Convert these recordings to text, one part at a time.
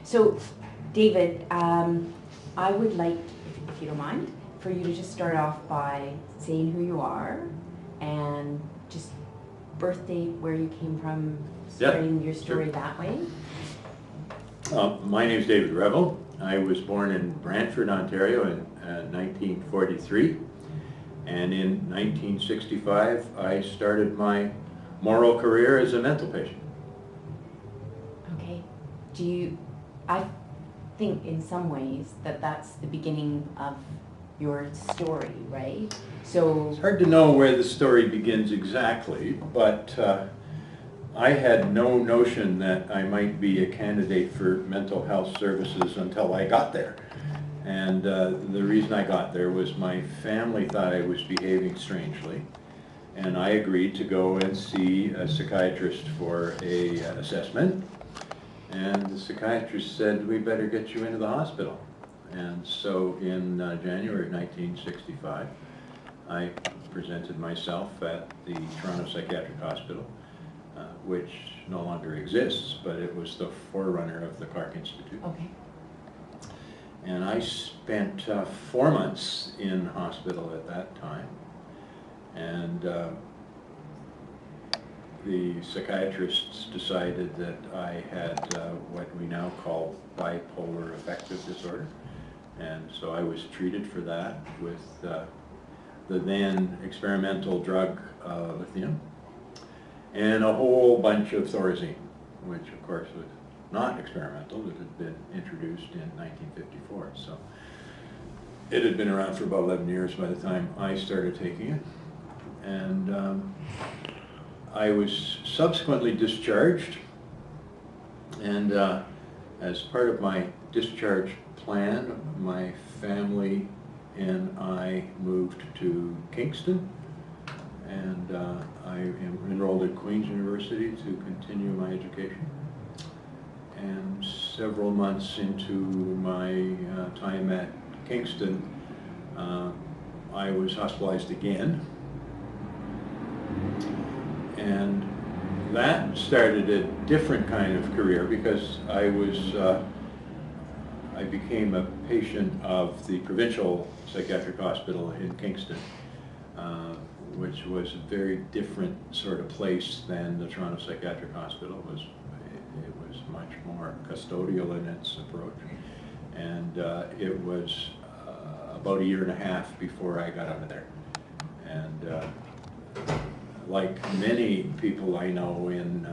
So, David, I would like, if you don't mind, for you to just start off by saying who you are and just birth date, where you came from, starting your story that way. My name is David Reville. I was born in Brantford, Ontario in 1943, and in 1965 I started my moral career as a mental patient. Okay. I think in some ways that's the beginning of your story, right? So it's hard to know where the story begins exactly, but I had no notion that I might be a candidate for mental health services until I got there. And the reason I got there was my family thought I was behaving strangely, and I agreed to go and see a psychiatrist for an assessment. And the psychiatrist said, we better get you into the hospital. And so in January of 1965, I presented myself at the Toronto Psychiatric Hospital, which no longer exists, but it was the forerunner of the Clark Institute. okay. And I spent 4 months in hospital at that time. And the psychiatrists decided that I had what we now call bipolar affective disorder. And so I was treated for that with the then experimental drug lithium and a whole bunch of Thorazine, which of course was not experimental. It had been introduced in 1954. So it had been around for about 11 years by the time I started taking it. And I was subsequently discharged, and as part of my discharge plan, my family and I moved to Kingston, and I enrolled at Queen's University to continue my education. And several months into my time at Kingston, I was hospitalized again. And that started a different kind of career because I became a patient of the provincial psychiatric hospital in Kingston, which was a very different sort of place than the Toronto Psychiatric Hospital. It was much more custodial in its approach. And it was about a year and a half before I got out of there. And like many people I know in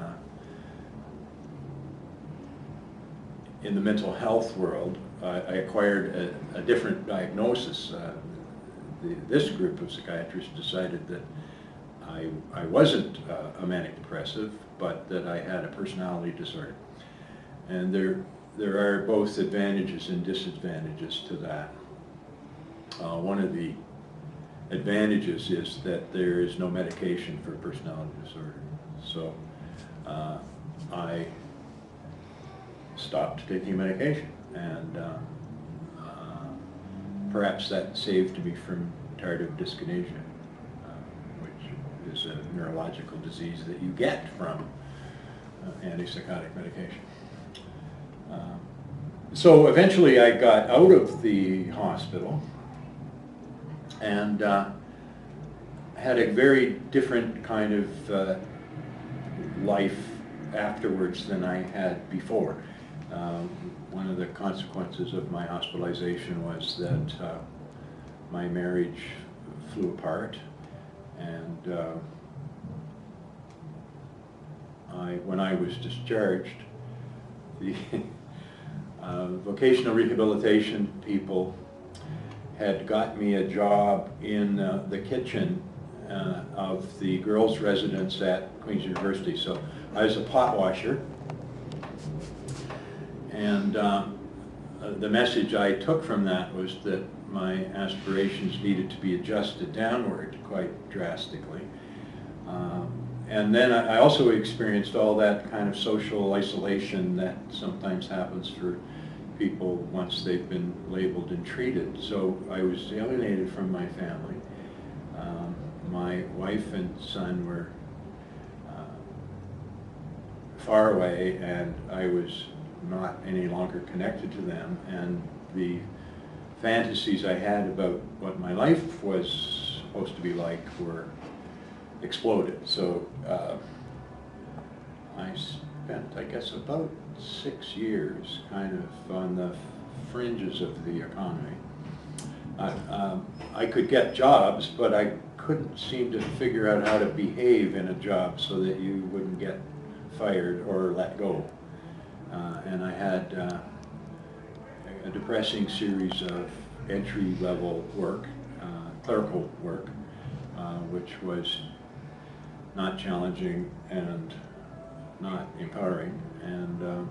the mental health world, I acquired a different diagnosis. This group of psychiatrists decided that I wasn't a manic depressive, but that I had a personality disorder. And there are both advantages and disadvantages to that. One of the advantages is that there is no medication for personality disorder. So I stopped taking medication, and perhaps that saved me from tardive dyskinesia, which is a neurological disease that you get from antipsychotic medication. So eventually I got out of the hospital and had a very different kind of life afterwards than I had before. One of the consequences of my hospitalization was that my marriage flew apart, and when I was discharged, the vocational rehabilitation people had got me a job in the kitchen of the girls' residence at Queen's University. So I was a pot washer, and the message I took from that was that my aspirations needed to be adjusted downward quite drastically. And then I also experienced all that kind of social isolation that sometimes happens for people once they've been labeled and treated. So I was alienated from my family. My wife and son were far away, and I was not any longer connected to them, and the fantasies I had about what my life was supposed to be like were exploded. So I spent, I guess, about 6 years kind of on the fringes of the economy. I could get jobs, but I couldn't seem to figure out how to behave in a job so that you wouldn't get fired or let go. And I had a depressing series of entry-level work, clerical work, which was not challenging and not empowering. And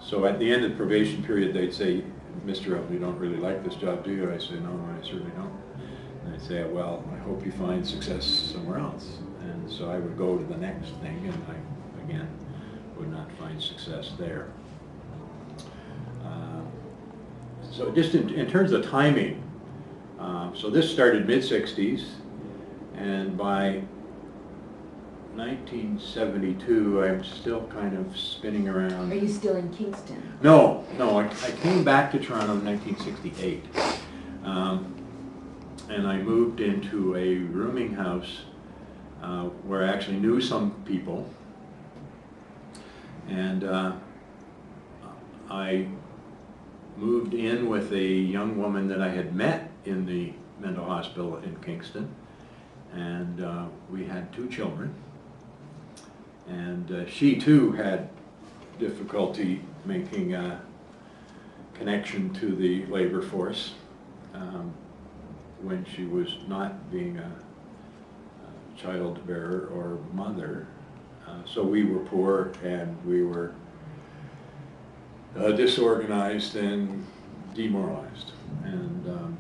so at the end of the probation period, they'd say, "Mr. Reville, you don't really like this job, do you?" I say, "No, I certainly don't." And they'd say, "Well, I hope you find success somewhere else." And so I would go to the next thing, and I, again, would not find success there. So just in terms of timing, so this started mid-60s, and by 1972, I'm still kind of spinning around. Are you still in Kingston? No, I came back to Toronto in 1968, and I moved into a rooming house where I actually knew some people, and I moved in with a young woman that I had met in the mental hospital in Kingston, and we had 2 children. And she too had difficulty making a connection to the labor force when she was not being a child bearer or mother. So we were poor, and we were disorganized and demoralized. And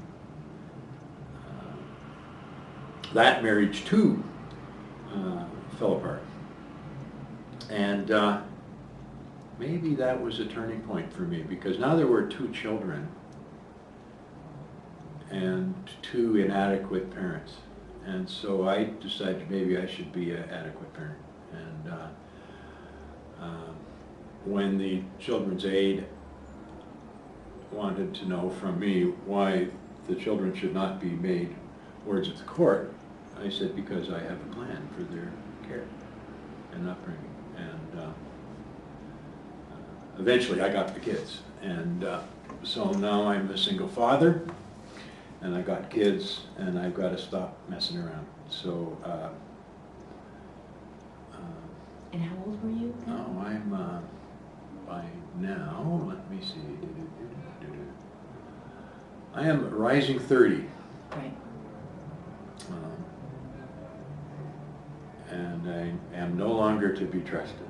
that marriage too fell apart. And maybe that was a turning point for me, because now there were 2 children and 2 inadequate parents. And so I decided maybe I should be an adequate parent. And when the Children's Aid wanted to know from me why the children should not be made wards of the court, I said, because I have a plan for their care and upbringing. And eventually I got the kids. And so now I'm a single father, and I got kids, and I've got to stop messing around. So. And how old were you then? Oh, I'm by now, let me see. I am rising 30. Right. And I am no longer to be trusted.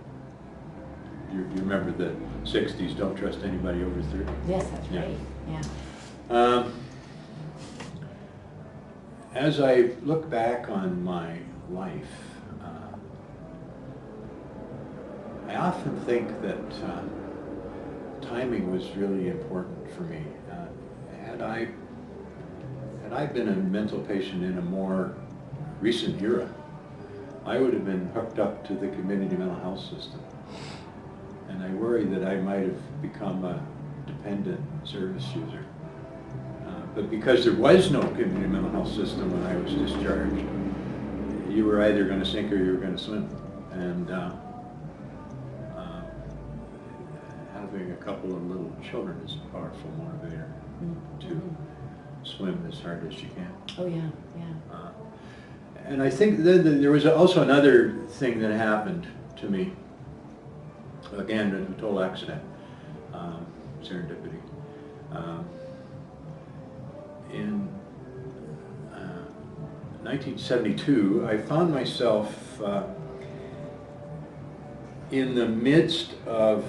You remember the 60s, don't trust anybody over 30? Yes, that's right. Yeah. As I look back on my life, I often think that timing was really important for me. Had I been a mental patient in a more recent era, I would have been hooked up to the community mental health system. And I worry that I might have become a dependent service user. But because there was no community mental health system when I was discharged, you were either going to sink or you were going to swim. And having a couple of little children is a powerful motivator to swim as hard as you can. Oh yeah, yeah. And I think there was also another thing that happened to me. Again, a total accident, serendipity. In 1972, I found myself in the midst of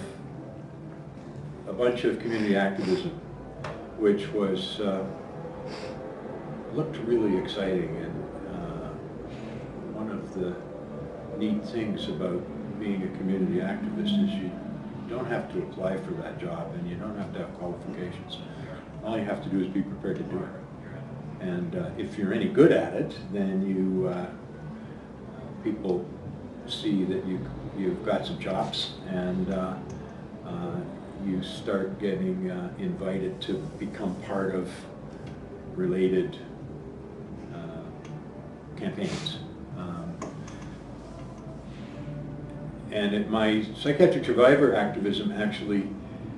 a bunch of community activism, which was looked really exciting. And one of the neat things about being a community activist is you don't have to apply for that job, and you don't have to have qualifications. All you have to do is be prepared to do it. And if you're any good at it, then you people see that you've got some chops, and you start getting invited to become part of related campaigns. And my psychiatric survivor activism actually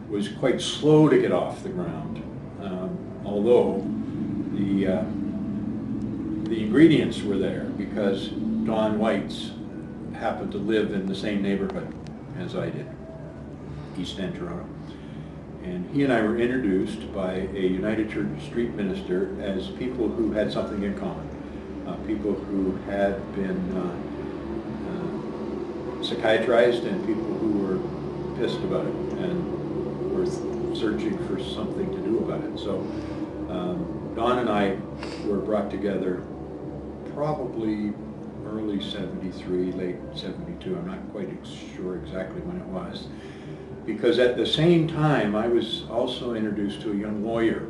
was quite slow to get off the ground, although the ingredients were there, because Don Whites happened to live in the same neighborhood as I did, East End, Toronto. And he and I were introduced by a United Church street minister as people who had something in common, people who had been psychiatrized and people who were pissed about it and were searching for something to do about it. So Don and I were brought together probably early 73, late 72, I'm not quite sure exactly when it was, because at the same time I was also introduced to a young lawyer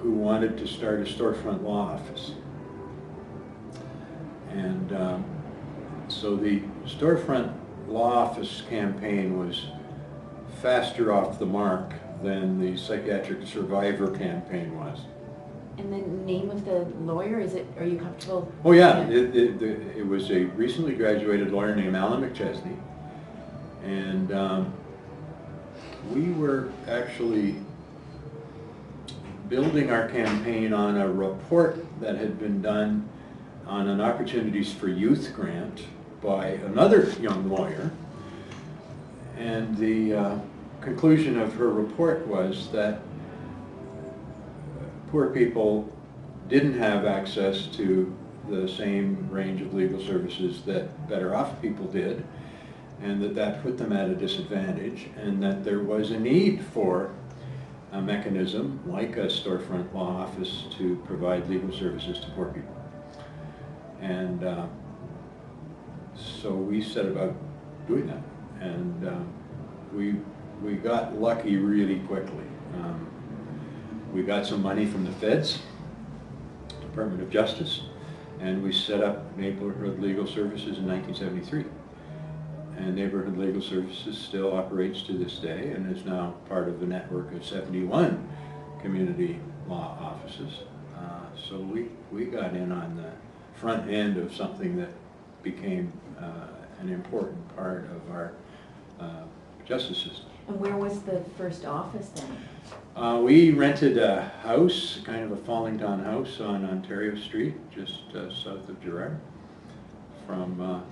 who wanted to start a storefront law office. And so the storefront law office campaign was faster off the mark than the psychiatric survivor campaign was. And the name of the lawyer, are you comfortable? Oh yeah, it was a recently graduated lawyer named Alan McChesney. And we were actually building our campaign on a report that had been done on an Opportunities for Youth grant by another young lawyer. And the conclusion of her report was that poor people didn't have access to the same range of legal services that better off people did, and that put them at a disadvantage, and that there was a need for a mechanism like a storefront law office to provide legal services to poor people. And so we set about doing that, and we got lucky really quickly. We got some money from the feds, Department of Justice, and we set up Neighborhood Legal Services in 1973. And Neighborhood Legal Services still operates to this day and is now part of the network of 71 community law offices. So we got in on the front end of something that became an important part of our justice system. And where was the first office then? We rented a house, kind of a falling down house on Ontario Street, just south of Gerrard, from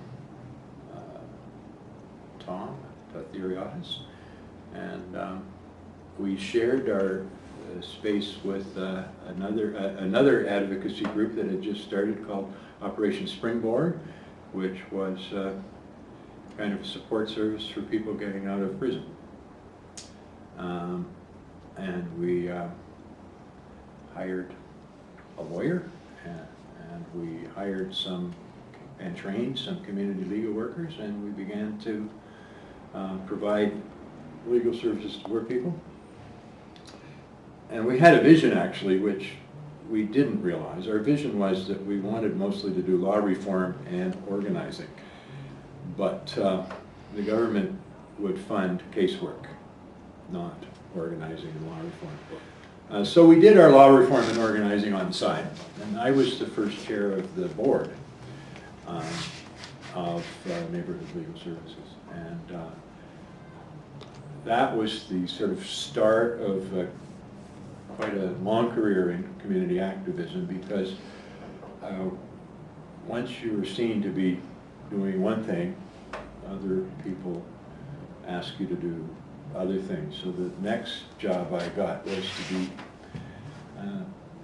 Tom Theoriotis. And we shared our space with another advocacy group that had just started called Operation Springboard, which was kind of a support service for people getting out of prison. And we hired a lawyer, and we hired and trained some community legal workers, and we began to provide legal services to poor people. And we had a vision, actually, which we didn't realize. Our vision was that we wanted mostly to do law reform and organizing, but the government would fund casework, not organizing and law reform. So we did our law reform and organizing on the side, and I was the first chair of the board of Neighborhood Legal Services. And that was the sort of start of quite a long career in community activism, because once you were seen to be doing one thing, other people ask you to do other things. So the next job I got was to be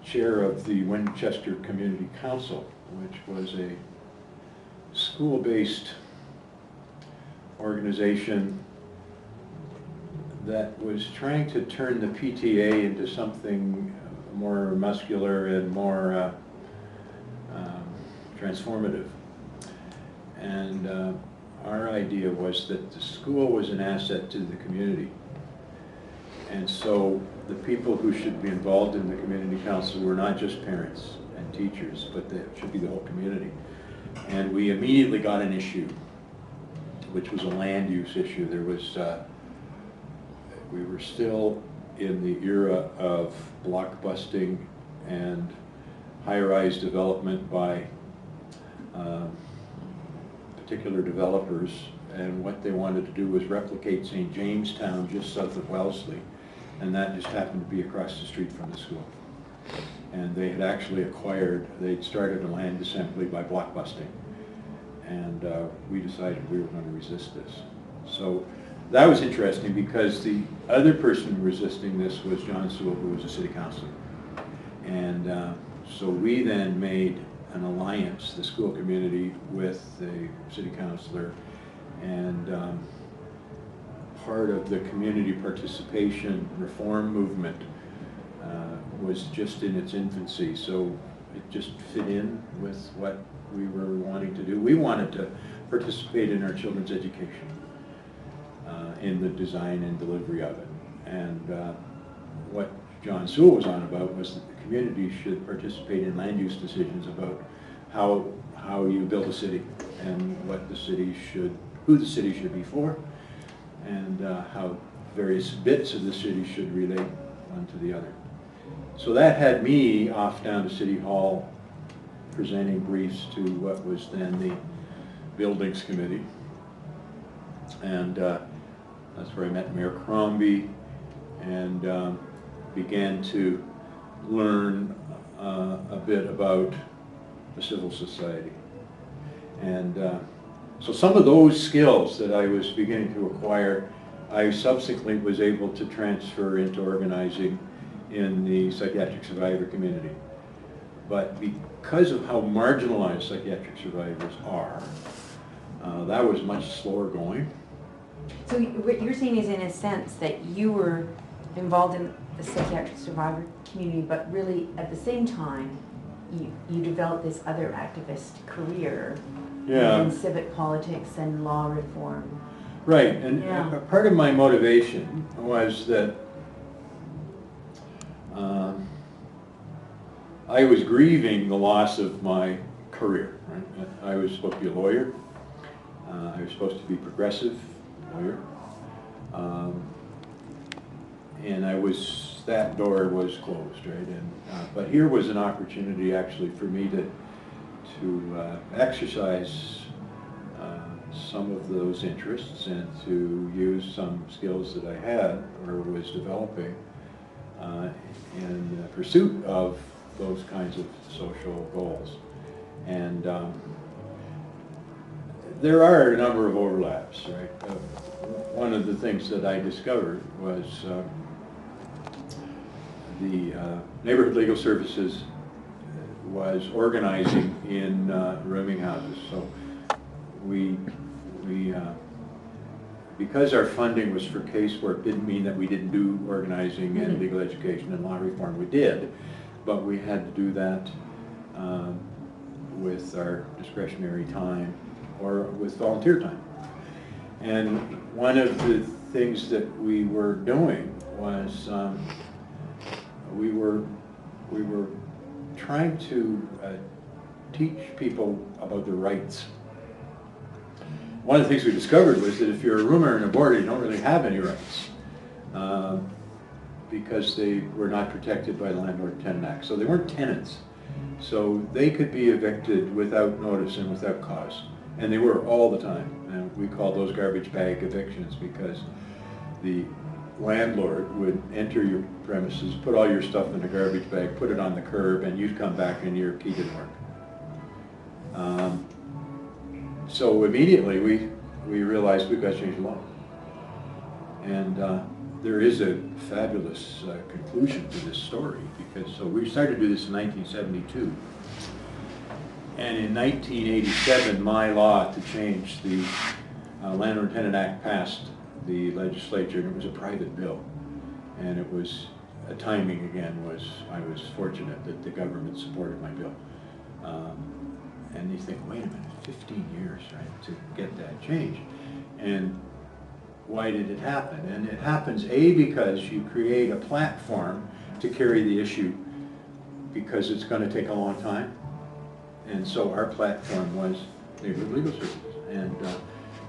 chair of the Winchester Community Council, which was a school-based organization that was trying to turn the PTA into something more muscular and more transformative. And our idea was that the school was an asset to the community. And so the people who should be involved in the community council were not just parents and teachers, but it should be the whole community. And we immediately got an issue, which was a land use issue. There was we were still in the era of blockbusting and high-rise development by particular developers, and what they wanted to do was replicate St. Jamestown just south of Wellesley, and that just happened to be across the street from the school. And they had actually they'd started a land assembly by blockbusting, and we decided we were going to resist this. So that was interesting, because the other person resisting this was John Sewell, who was a city councilor. And so we then made an alliance, the school community, with the city councilor, and part of the community participation reform movement was just in its infancy, so it just fit in with what we were wanting to do. We wanted to participate in our children's education, in the design and delivery of it. And what John Sewell was on about was that the community should participate in land use decisions about how you build a city, and what the city should, who the city should be for, and how various bits of the city should relate one to the other. So that had me off down to City Hall presenting briefs to what was then the Buildings Committee. And that's where I met Mayor Crombie, and began to learn a bit about the civil society. And so some of those skills that I was beginning to acquire, I subsequently was able to transfer into organizing in the psychiatric survivor community. But because of how marginalized psychiatric survivors are, that was much slower going. So what you're saying is, in a sense, that you were involved in the psychiatric survivor community, but really at the same time, you developed this other activist career in civic politics and law reform. Right, and part of my motivation was that I was grieving the loss of my career. Right? I was supposed to be a lawyer. I was supposed to be a progressive lawyer. And that door was closed, right? And but here was an opportunity actually for me to exercise some of those interests, and to use some skills that I had or was developing in pursuit of those kinds of social goals. And there are a number of overlaps, right? One of the things that I discovered was the Neighborhood Legal Services was organizing in rooming houses. So we because our funding was for casework, didn't mean that we didn't do organizing and legal education and law reform. We did, but we had to do that with our discretionary time or with volunteer time. And one of the things that we were doing was we were trying to teach people about their rights. One of the things we discovered was that if you're a roomer and a boarder, you don't really have any rights because they were not protected by the Landlord-Tenant Act. So they weren't tenants. So they could be evicted without notice and without cause. And they were all the time. And we called those garbage bag evictions, because the landlord would enter your premises, put all your stuff in a garbage bag, put it on the curb, and you'd come back and your key didn't work. So immediately we realized we've got to change the law. And there is a fabulous conclusion to this story, because so we started to do this in 1972. And in 1987, my law to change the Landlord-Tenant Act passed the legislature, and it was a private bill. And it was, timing again was, I was fortunate that the government supported my bill. And you think, wait a minute, 15 years, right, to get that change. And why did it happen? And it happens, A, because you create a platform to carry the issue, because it's going to take a long time. And so our platform was Neighborhood Legal Services. And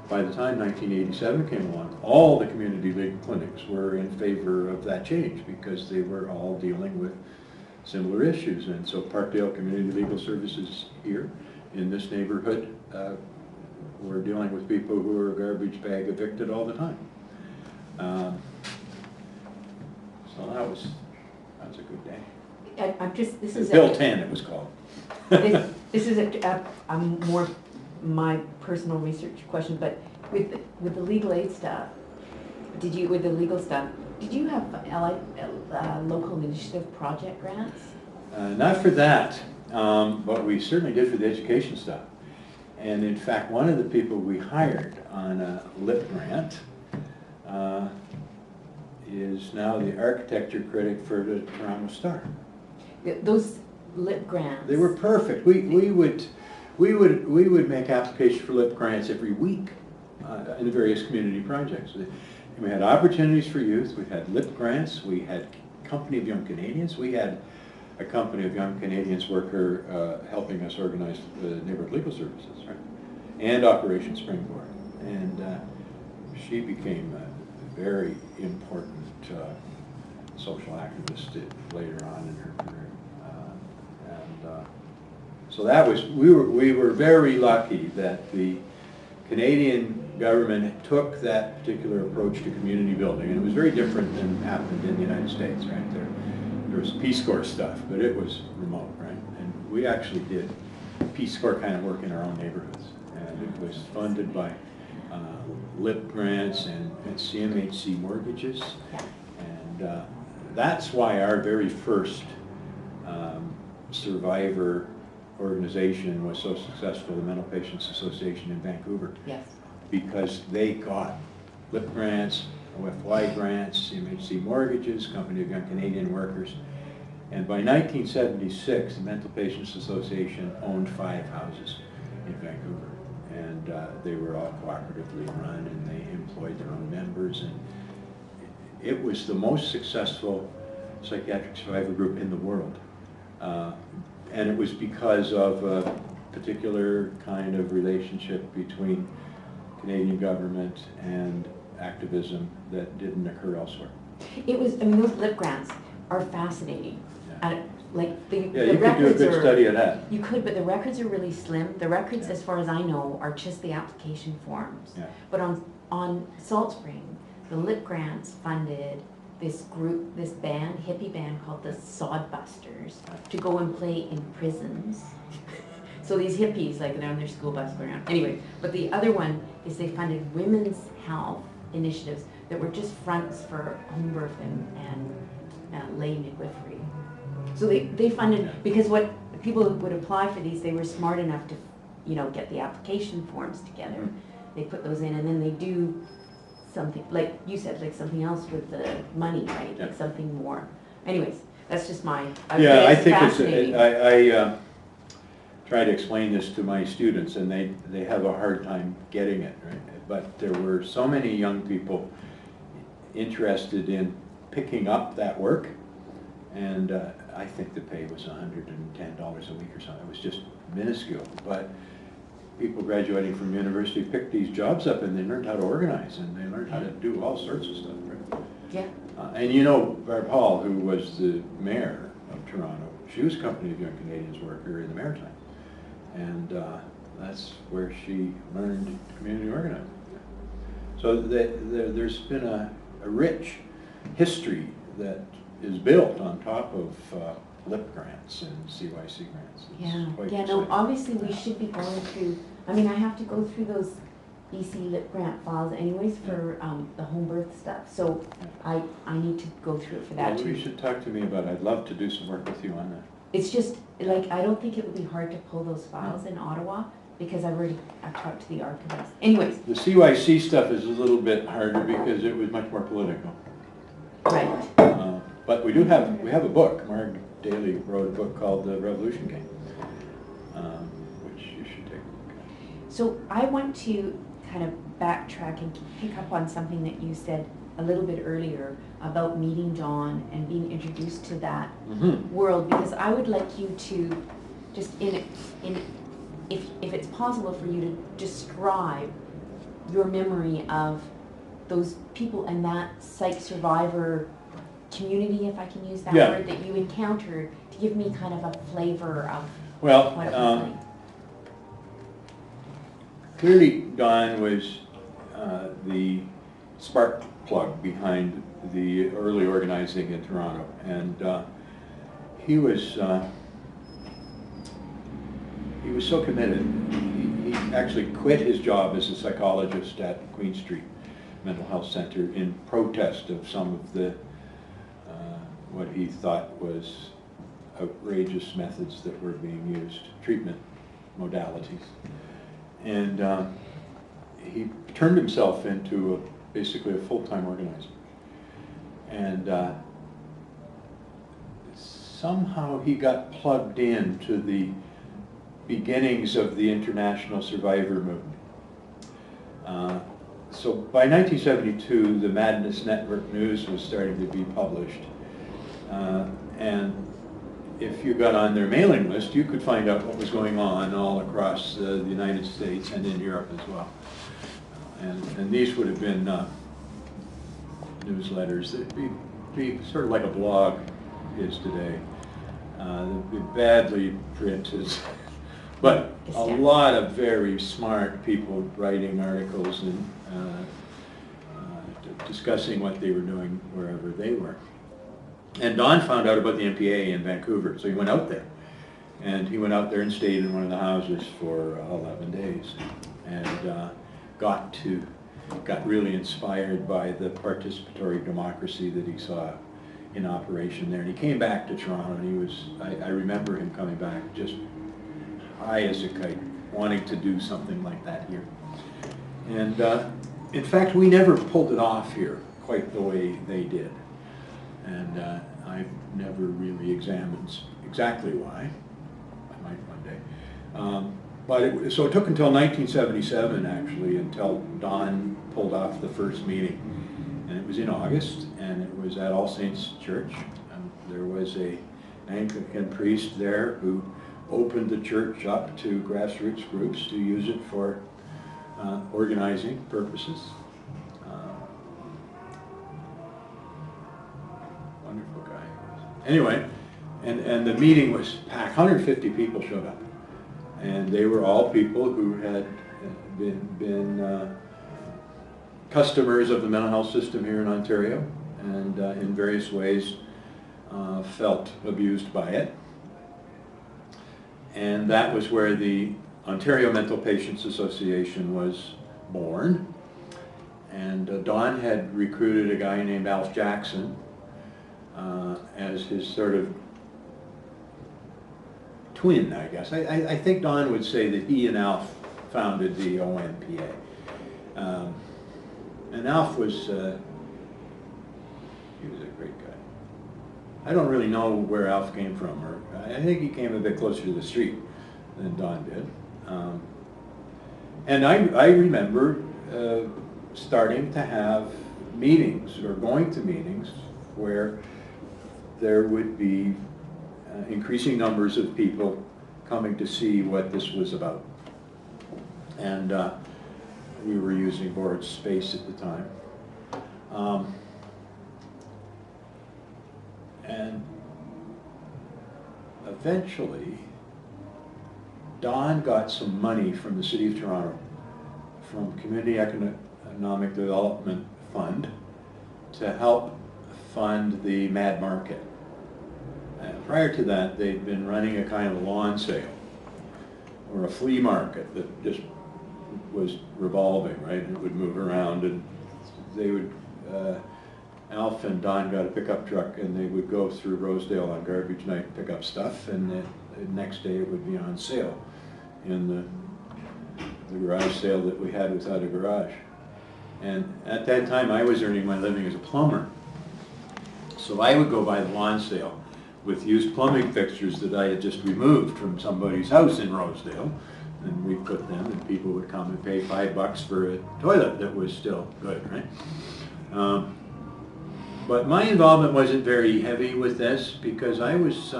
by the time 1987 came along, all the community legal clinics were in favor of that change because they were all dealing with similar issues. And so Parkdale Community Legal Services here in this neighborhood were dealing with people who were garbage bag evicted all the time. So that was a good day. I'm just, this is Bill 10 it was called. this is a more my personal research question, but with the legal aid stuff, did you have local initiative project grants? Not for that, but we certainly did for the education stuff. And in fact, one of the people we hired on a LIP grant is now the architecture critic for the Toronto Star. Those LIP grants. They were perfect. We would make applications for LIP grants every week in the various community projects. We had opportunities for youth. We had LIP grants. We had Company of Young Canadians. We had a Company of Young Canadians worker helping us organize the neighborhood legal services, right? And Operation Springboard. And she became a very important social activist later on in her career. So that was, we were very lucky that the Canadian government took that particular approach to community building, and it was very different than happened in the United States, right? There was Peace Corps stuff, but it was remote, right? And we actually did Peace Corps kind of work in our own neighborhoods, and it was funded by LIP grants and CMHC mortgages, and that's why our very first survivor organization was so successful, the Mental Patients Association in Vancouver. Yes. Because they got LIP grants, OFY grants, CMHC mortgages, Company of Young Canadian Workers. And by 1976, the Mental Patients Association owned 5 houses in Vancouver. And they were all cooperatively run, and they employed their own members. And it was the most successful psychiatric survivor group in the world. And it was because of a particular kind of relationship between Canadian government and activism that didn't occur elsewhere. It was, I mean, those LIP grants are fascinating. Yeah. Like the you records could do a good study of that. You could, but the records are really slim. The records, as far as I know, are just the application forms. Yeah. But on Salt Spring, the LIP grants funded this group, this band, hippie band called the Sodbusters, to go and play in prisons. So these hippies, like, they're on their school bus going around. Anyway, but the other one is they funded women's health initiatives that were just fronts for home birth and lay midwifery. So they funded, because what people who would apply for these, they were smart enough to, get the application forms together. They put those in, and then they do something, like you said, like something else with the money, right? Yeah. Like something more. Anyways, that's just my. Yeah, I think I try to explain this to my students, and they have a hard time getting it, right? But there were so many young people interested in picking up that work, and I think the pay was $110 a week or something. It was just minuscule, but people graduating from university picked these jobs up, and they learned how to organize, and they learned how to do all sorts of stuff, right? Yeah. And Barb Hall, who was the mayor of Toronto, she was a Company of Young Canadians worker in the Maritime. And that's where she learned community organizing. So there's been a rich history that is built on top of LIP grants and CYC grants. No, obviously we should be going through, I mean, I have to go through those BC LIP grant files anyways for the home birth stuff. So I need to go through it for that too. You should talk to me about it. I'd love to do some work with you on that. It's just, like, I don't think it would be hard to pull those files in Ottawa, because I've talked to the archivist. Anyways. The CYC stuff is a little bit harder because it was much more political. Right. But we have a book. Mark Daly wrote a book called The Revolution Game, which you should take a look at. So I want to kind of backtrack and pick up on something that you said a little bit earlier about meeting John and being introduced to that world, because I would like you to just if it's possible for you to describe your memory of those people and that psych survivor community, if I can use that word, that you encountered, to give me kind of a flavor of what it was like. Clearly Don was the spark plug behind the early organizing in Toronto, and he was so committed. He actually quit his job as a psychologist at Queen Street Mental Health Center in protest of some of the what he thought was outrageous methods that were being used, treatment modalities. And he turned himself into basically a full-time organizer. And somehow he got plugged into the beginnings of the international survivor movement. So by 1972, the Madness Network News was starting to be published. And if you got on their mailing list, you could find out what was going on all across the United States and in Europe as well. And these would have been newsletters. They'd be sort of like a blog is today. They'd be badly printed, but a lot of very smart people writing articles and discussing what they were doing wherever they were. And Don found out about the NPA in Vancouver, so he went out there. And he went out there and stayed in one of the houses for 11 days. And got really inspired by the participatory democracy that he saw in operation there. And he came back to Toronto, and he was, I remember him coming back just high as a kite, wanting to do something like that here. And in fact, we never pulled it off here quite the way they did. And I've never really examined exactly why. I might one day. So it took until 1977, actually, until Don pulled off the first meeting. And it was in August, and it was at All Saints Church. There was an Anglican priest there who opened the church up to grassroots groups to use it for organizing purposes. Wonderful guy. Anyway, and the meeting was packed. 150 people showed up, and they were all people who had been customers of the mental health system here in Ontario, and in various ways felt abused by it. And that was where the Ontario Mental Patients Association was born. And Don had recruited a guy named Alf Jackson as his sort of twin, I guess. I think Don would say that he and Alf founded the OMPA. And Alf was, he was a great guy. I don't really know where Alf came from, or I think he came a bit closer to the street than Don did. And I remember starting to have meetings, or going to meetings, where there would be increasing numbers of people coming to see what this was about. And we were using board space at the time. And eventually, Don got some money from the City of Toronto, from Community Economic Development Fund, to help fund the Mad Market. Prior to that, they'd been running a kind of lawn sale, or a flea market that just was revolving, right? It would move around, and they would, Alf and Don got a pickup truck, and they would go through Rosedale on garbage night and pick up stuff, and the next day it would be on sale in the garage sale that we had without a garage. And at that time, I was earning my living as a plumber. So I would go by the lawn sale with used plumbing fixtures that I had just removed from somebody's house in Rosedale, and we'd put them, and people would come and pay $5 for a toilet that was still good, right? But my involvement wasn't very heavy with this, because I was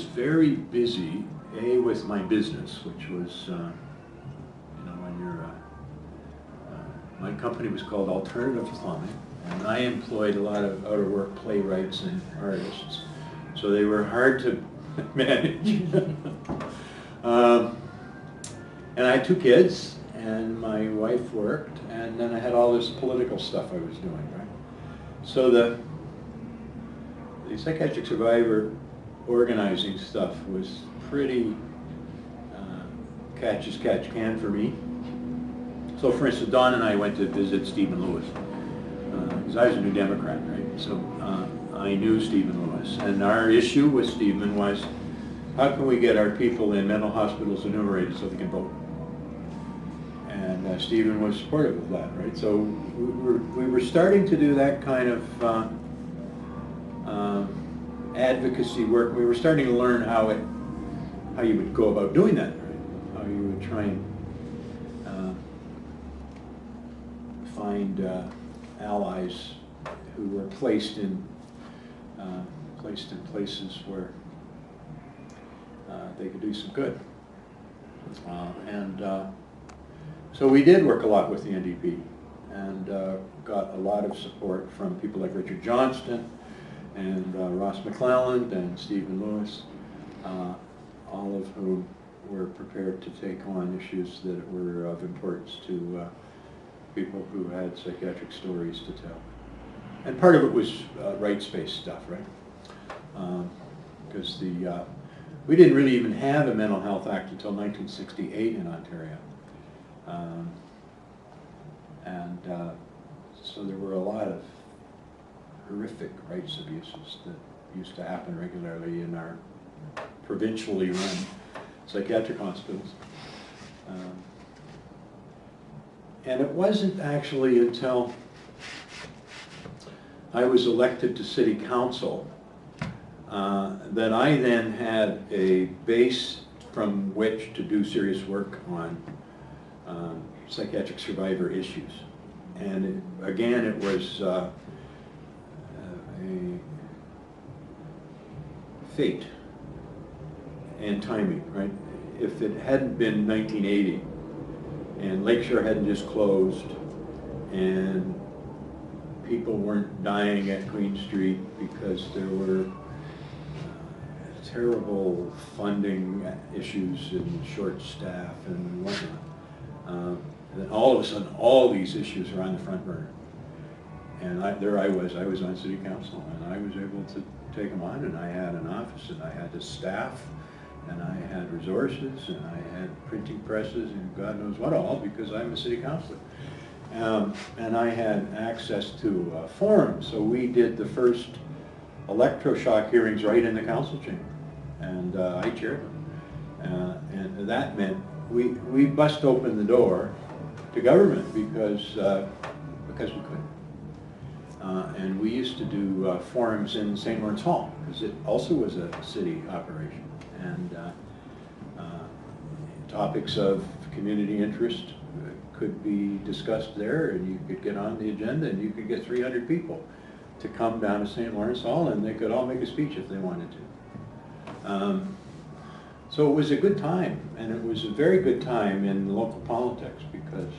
very busy, with my business, which was, you know, when you're my company was called Alternative Plumbing, and I employed a lot of out-of-work playwrights and artists, so they were hard to manage. And I had 2 kids, and my wife worked, and then I had all this political stuff I was doing, right? So the psychiatric survivor organizing stuff was pretty catch as catch can for me. So for instance, Don and I went to visit Stephen Lewis, because I was a New Democrat, right? So I knew Stephen Lewis, and our issue with Stephen was, how can we get our people in mental hospitals enumerated so they can vote? And Stephen was supportive of that, right? So we were starting to do that kind of advocacy work. We were starting to learn how you would go about doing that, right? How you would try and find allies who were placed in places where they could do some good. So we did work a lot with the NDP, and got a lot of support from people like Richard Johnston and Ross McClelland and Stephen Lewis, all of whom were prepared to take on issues that were of importance to people who had psychiatric stories to tell. And part of it was rights-based stuff, right? Because we didn't really even have a Mental Health Act until 1968 in Ontario. So there were a lot of horrific rights abuses that used to happen regularly in our provincially run psychiatric hospitals. And it wasn't actually until I was elected to city council that I then had a base from which to do serious work on psychiatric survivor issues. And again, it was a fate and timing, right? If it hadn't been 1980 and Lakeshore hadn't just closed and people weren't dying at Queen Street because there were terrible funding issues and short staff and whatnot, then all of a sudden all these issues are on the front burner. And I was on city council, and I was able to take them on, and I had an office, and I had a staff, and I had resources, and I had printing presses, and God knows what all, because I'm a city councilor. And I had access to forums, so we did the first electroshock hearings right in the council chamber, and I chaired them. And that meant we bust open the door to government because we could. And we used to do forums in St. Lawrence Hall, because it also was a city operation. And topics of community interest could be discussed there, and you could get on the agenda, and you could get 300 people to come down to St. Lawrence Hall, and they could all make a speech if they wanted to. So it was a good time, and it was a very good time in local politics, because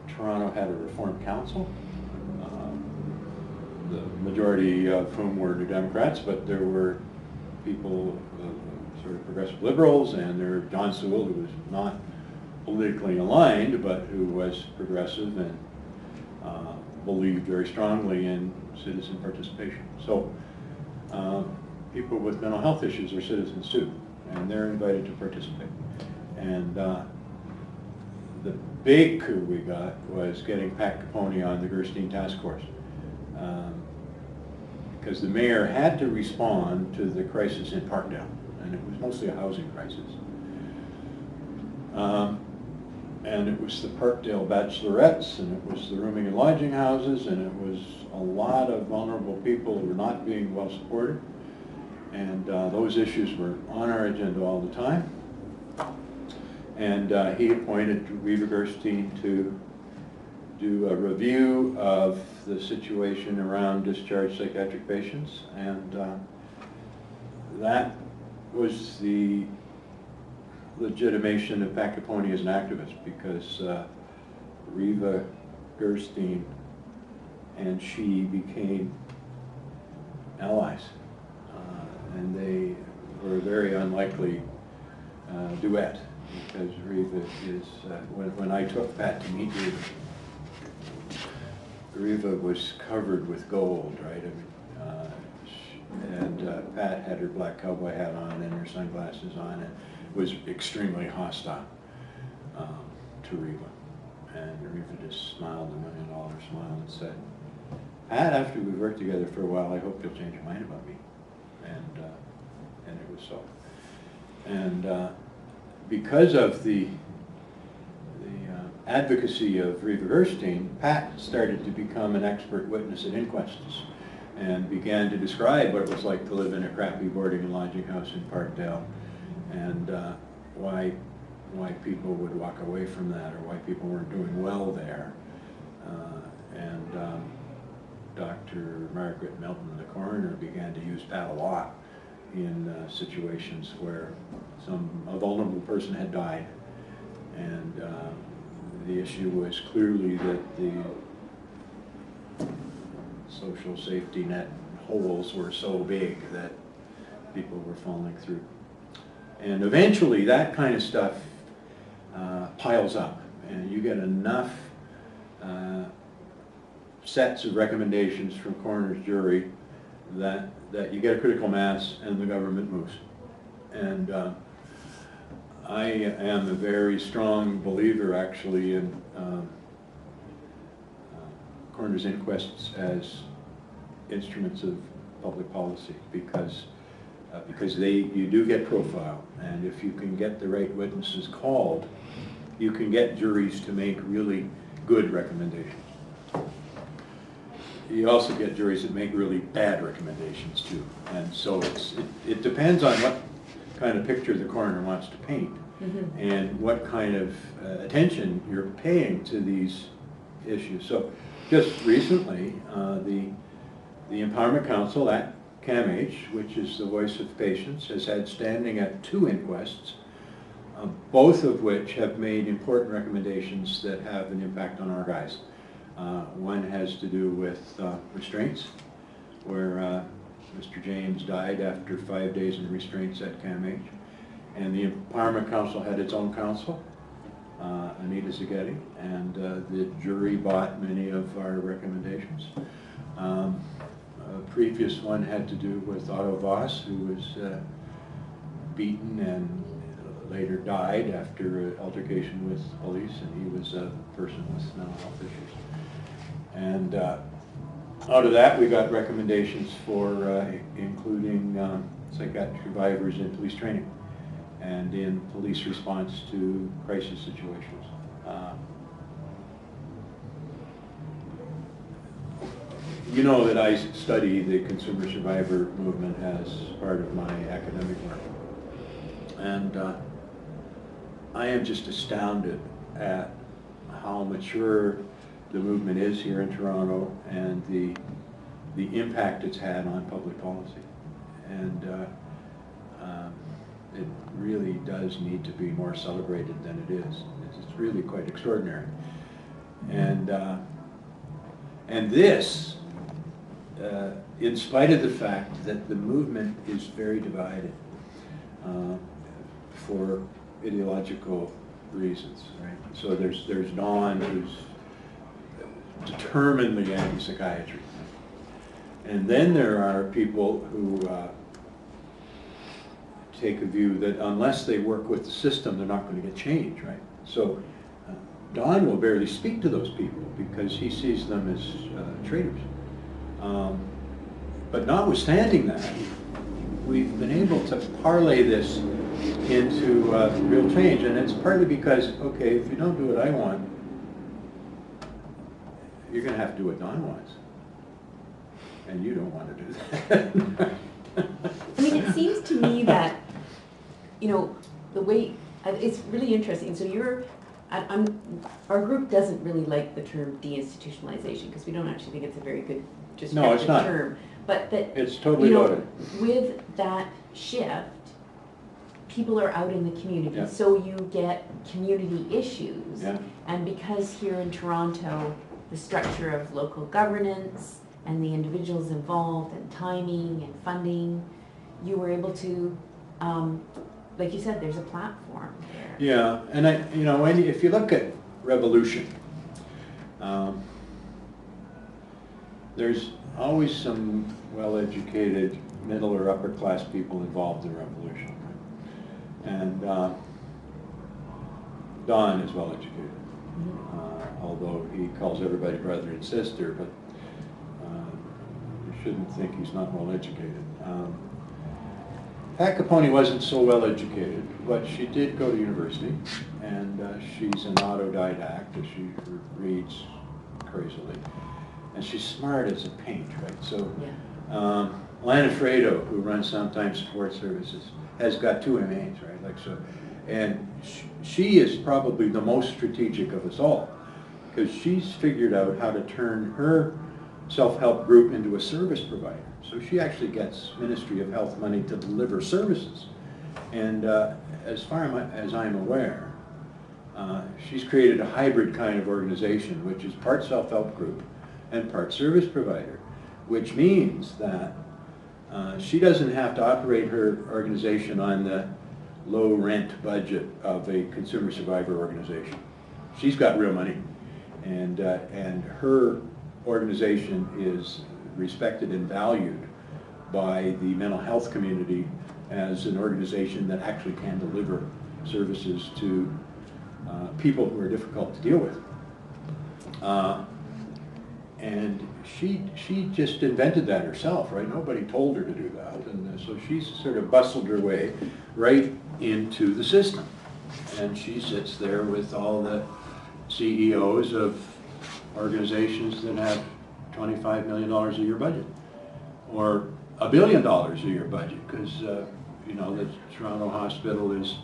Toronto had a reform council, the majority of whom were New Democrats, but there were people, sort of progressive liberals, and there was John Sewell, who was not politically aligned, but who was progressive and believed very strongly in citizen participation. So people with mental health issues are citizens too, and they're invited to participate. And the big coup we got was getting Pat Capone on the Gerstein Task Force, because the mayor had to respond to the crisis in Parkdale, and it was mostly a housing crisis. And it was the Parkdale bachelorettes, and it was the rooming and lodging houses, and it was a lot of vulnerable people who were not being well supported. And those issues were on our agenda all the time. And he appointed Reva Gerstein to do a review of the situation around discharged psychiatric patients. And that was the legitimation of Pat Capone as an activist, because Reva Gerstein and she became allies, and they were a very unlikely duet, because Reva is, when I took Pat to meet Reva was covered with gold, right? And Pat had her black cowboy hat on and her sunglasses on, and was extremely hostile to Reva. And Reva just smiled a $1 million smile and said, "Pat, after we've worked together for a while, I hope you'll change your mind about me." And it was so. And because of the advocacy of Reva Gerstein, Pat started to become an expert witness at inquests and began to describe what it was like to live in a crappy boarding and lodging house in Parkdale, and why people would walk away from that, or why people weren't doing well there. And Dr. Margaret Melton, the coroner, began to use Pat a lot in situations where a vulnerable person had died, and the issue was clearly that the social safety net holes were so big that people were falling through. And eventually that kind of stuff piles up, and you get enough sets of recommendations from coroner's jury that you get a critical mass and the government moves. And I am a very strong believer, actually, in coroner's inquests as instruments of public policy, because you do get profile, and if you can get the right witnesses called, you can get juries to make really good recommendations. You also get juries that make really bad recommendations too, and so it depends on what kind of picture the coroner wants to paint, and what kind of attention you're paying to these issues. So just recently, the Empowerment Council at CAMH, which is the voice of patients, has had standing at 2 inquests, both of which have made important recommendations that have an impact on our guys. One has to do with restraints, where Mr. James died after 5 days in restraints at CAMH, and the Empowerment Council had its own counsel, Anita Zaghetti, and the jury bought many of our recommendations. A previous one had to do with Otto Voss, who was beaten and later died after an altercation with police, and he was a person with mental health issues. And out of that, we got recommendations for including psychiatric survivors in police training and in police response to crisis situations. You know that I study the consumer survivor movement as part of my academic work. And I am just astounded at how mature the movement is here in Toronto, and the impact it's had on public policy. And it really does need to be more celebrated than it is. It's really quite extraordinary. And this, in spite of the fact that the movement is very divided for ideological reasons, right? So there's Don, who's determinedly anti-psychiatry. And then there are people who take a view that unless they work with the system, they're not going to get change, right? So Don will barely speak to those people because he sees them as traitors. But notwithstanding that, we've been able to parlay this into real change, and it's partly because, okay, if you don't do what I want, you're going to have to do what Don wants, and you don't want to do that. I mean, it seems to me that, you know, the way, it's really interesting. So our group doesn't really like the term deinstitutionalization, because we don't actually think it's a very good descriptive term. But that, it's totally you know, loaded. with that shift people are out in the community, Yeah. so you get community issues. Yeah. And because here in Toronto, the structure of local governance and the individuals involved and timing and funding, you were able to, like you said, there's a platform there. Yeah, and if you look at revolution, there's always some well-educated middle or upper class people involved in revolution, right? And Don is well-educated, although he calls everybody brother and sister, but you shouldn't think he's not well-educated. Pat Capone wasn't so well-educated, but she did go to university, and she's an autodidact, she reads crazily, and she's smart as a paint, right? So, Lana Fredo, who runs Sometime Support Services, has got 2 MAs, right? Like so, and she is probably the most strategic of us all, because she's figured out how to turn her self-help group into a service provider. So she actually gets Ministry of Health money to deliver services. And as far as I'm aware, she's created a hybrid kind of organization, which is part self-help group and part service provider, which means that she doesn't have to operate her organization on the low rent budget of a consumer survivor organization. She's got real money, and her organization is respected and valued by the mental health community as an organization that actually can deliver services to people who are difficult to deal with. And she just invented that herself, right? Nobody told her to do that, and so she's sort of bustled her way right into the system. And she sits there with all the CEOs of organizations that have $25 million a year budget, or $1 billion a year budget, because the Toronto Hospital is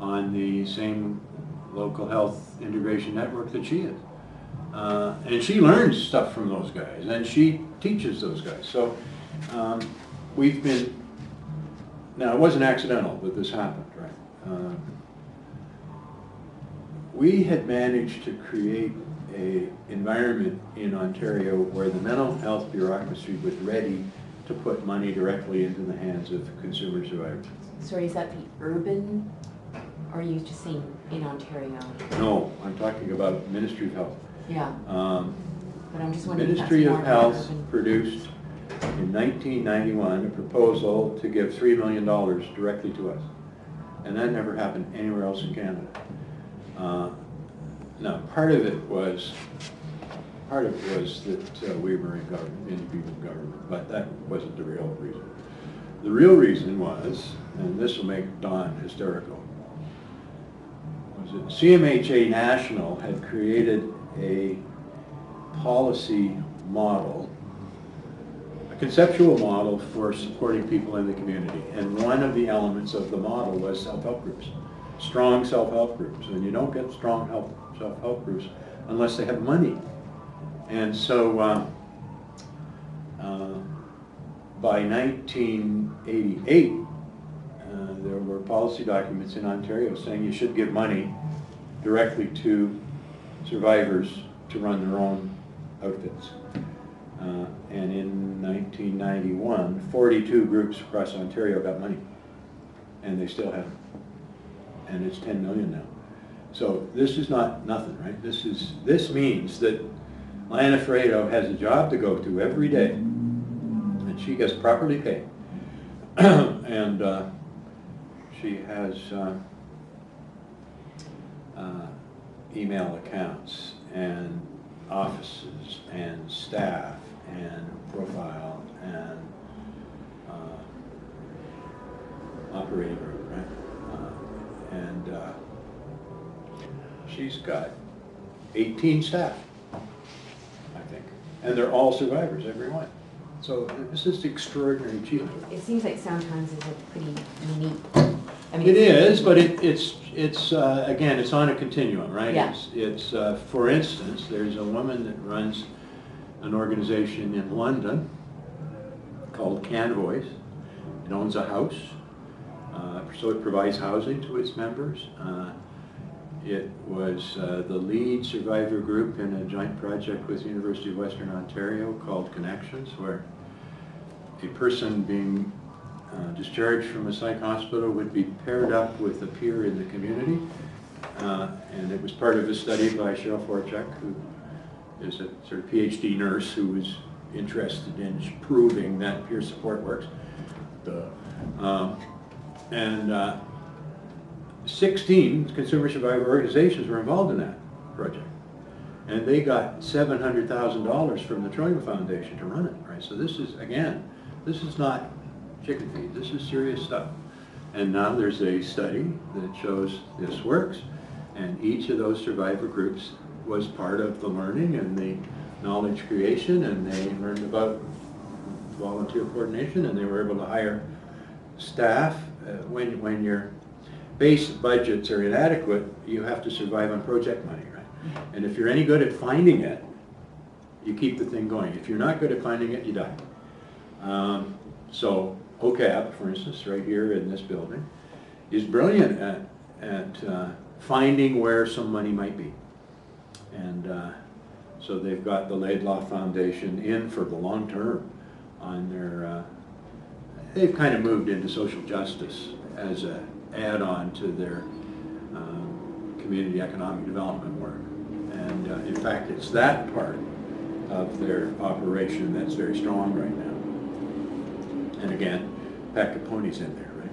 on the same local health integration network that she is. And she learns stuff from those guys, and she teaches those guys. So we've been, now it wasn't accidental that this happened, right? We had managed to create an environment in Ontario where the mental health bureaucracy was ready to put money directly into the hands of consumer survivors. Sorry, is that the urban, or are you just saying in Ontario? No, I'm talking about Ministry of Health. Yeah. But I'm just wondering Ministry if of that's Health more produced in 1991 a proposal to give $3 million directly to us. And that never happened anywhere else in Canada. Now, part of it was that we were in government, many people in government, but that wasn't the real reason. The real reason was, and this will make Don hysterical, was that CMHA National had created a policy model, a conceptual model for supporting people in the community. And one of the elements of the model was self-help groups, strong self-help groups. And you don't get strong self-help groups unless they have money. And so by 1988, there were policy documents in Ontario saying you should give money directly to survivors to run their own outfits. And in 1991, 42 groups across Ontario got money, and they still have it. And it's 10 million now. So this is not nothing, right? This means that Lana Fredo has a job to go to every day, and she gets properly paid. And she has email accounts and offices and staff and profile and operating room, right? And she's got 18 staff, I think, and they're all survivors, every one. So this is extraordinary achievement. It seems like sometimes it's a pretty unique. I mean, It is, but it's again, it's on a continuum, right? Yeah. It's for instance, there's a woman that runs an organization in London called Can Voice. It owns a house, So it provides housing to its members. It was the lead survivor group in a joint project with the University of Western Ontario called Connections, where a person being discharged from a psych hospital would be paired up with a peer in the community. And it was part of a study by Cheryl Forchek, who is a sort of PhD nurse who was interested in proving that peer support works. 16 consumer survivor organizations were involved in that project. And they got $700,000 from the Trauma Foundation to run it, right? So this is, again, this is not chicken feed, this is serious stuff. And now there's a study that shows this works, and each of those survivor groups was part of the learning and the knowledge creation, and they learned about volunteer coordination, and they were able to hire staff. When your base budgets are inadequate, you have to survive on project money, right? And if you're any good at finding it, you keep the thing going. If you're not good at finding it, you die. So OCAB, for instance, right here in this building, is brilliant at finding where some money might be. And so they've got the Laidlaw Foundation in for the long term on their, they've kind of moved into social justice as an add-on to their community economic development work. And in fact, it's that part of their operation that's very strong right now. And again, Pat Capone's in there, right?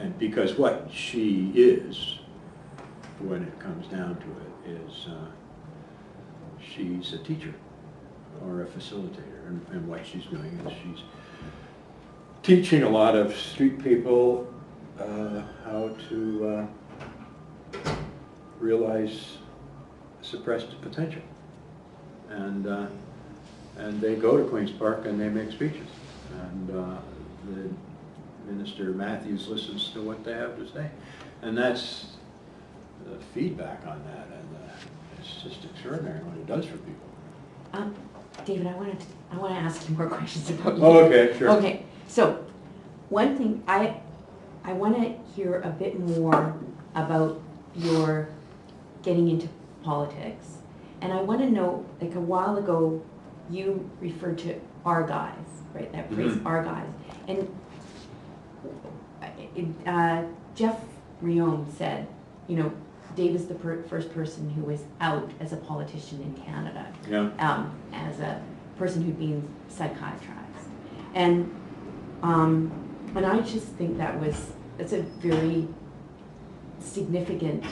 And because what she is, when it comes down to it, is she's a teacher or a facilitator, and what she's doing is she's teaching a lot of street people how to realize suppressed potential, and they go to Queen's Park and they make speeches, and the Minister Matthews listens to what they have to say, and that's the feedback on that, and it's just extraordinary what it does for people. David, I want to ask you more questions about you. Oh, okay, sure. Okay, so one thing, I want to hear a bit more about your getting into politics, and I want to know, like a while ago, you referred to our guys, right? That phrase, our guys, and Jeff Rion said, you know, Dave is the first person who was out as a politician in Canada, as a person who'd been psychiatrized, and I just think that's a very significant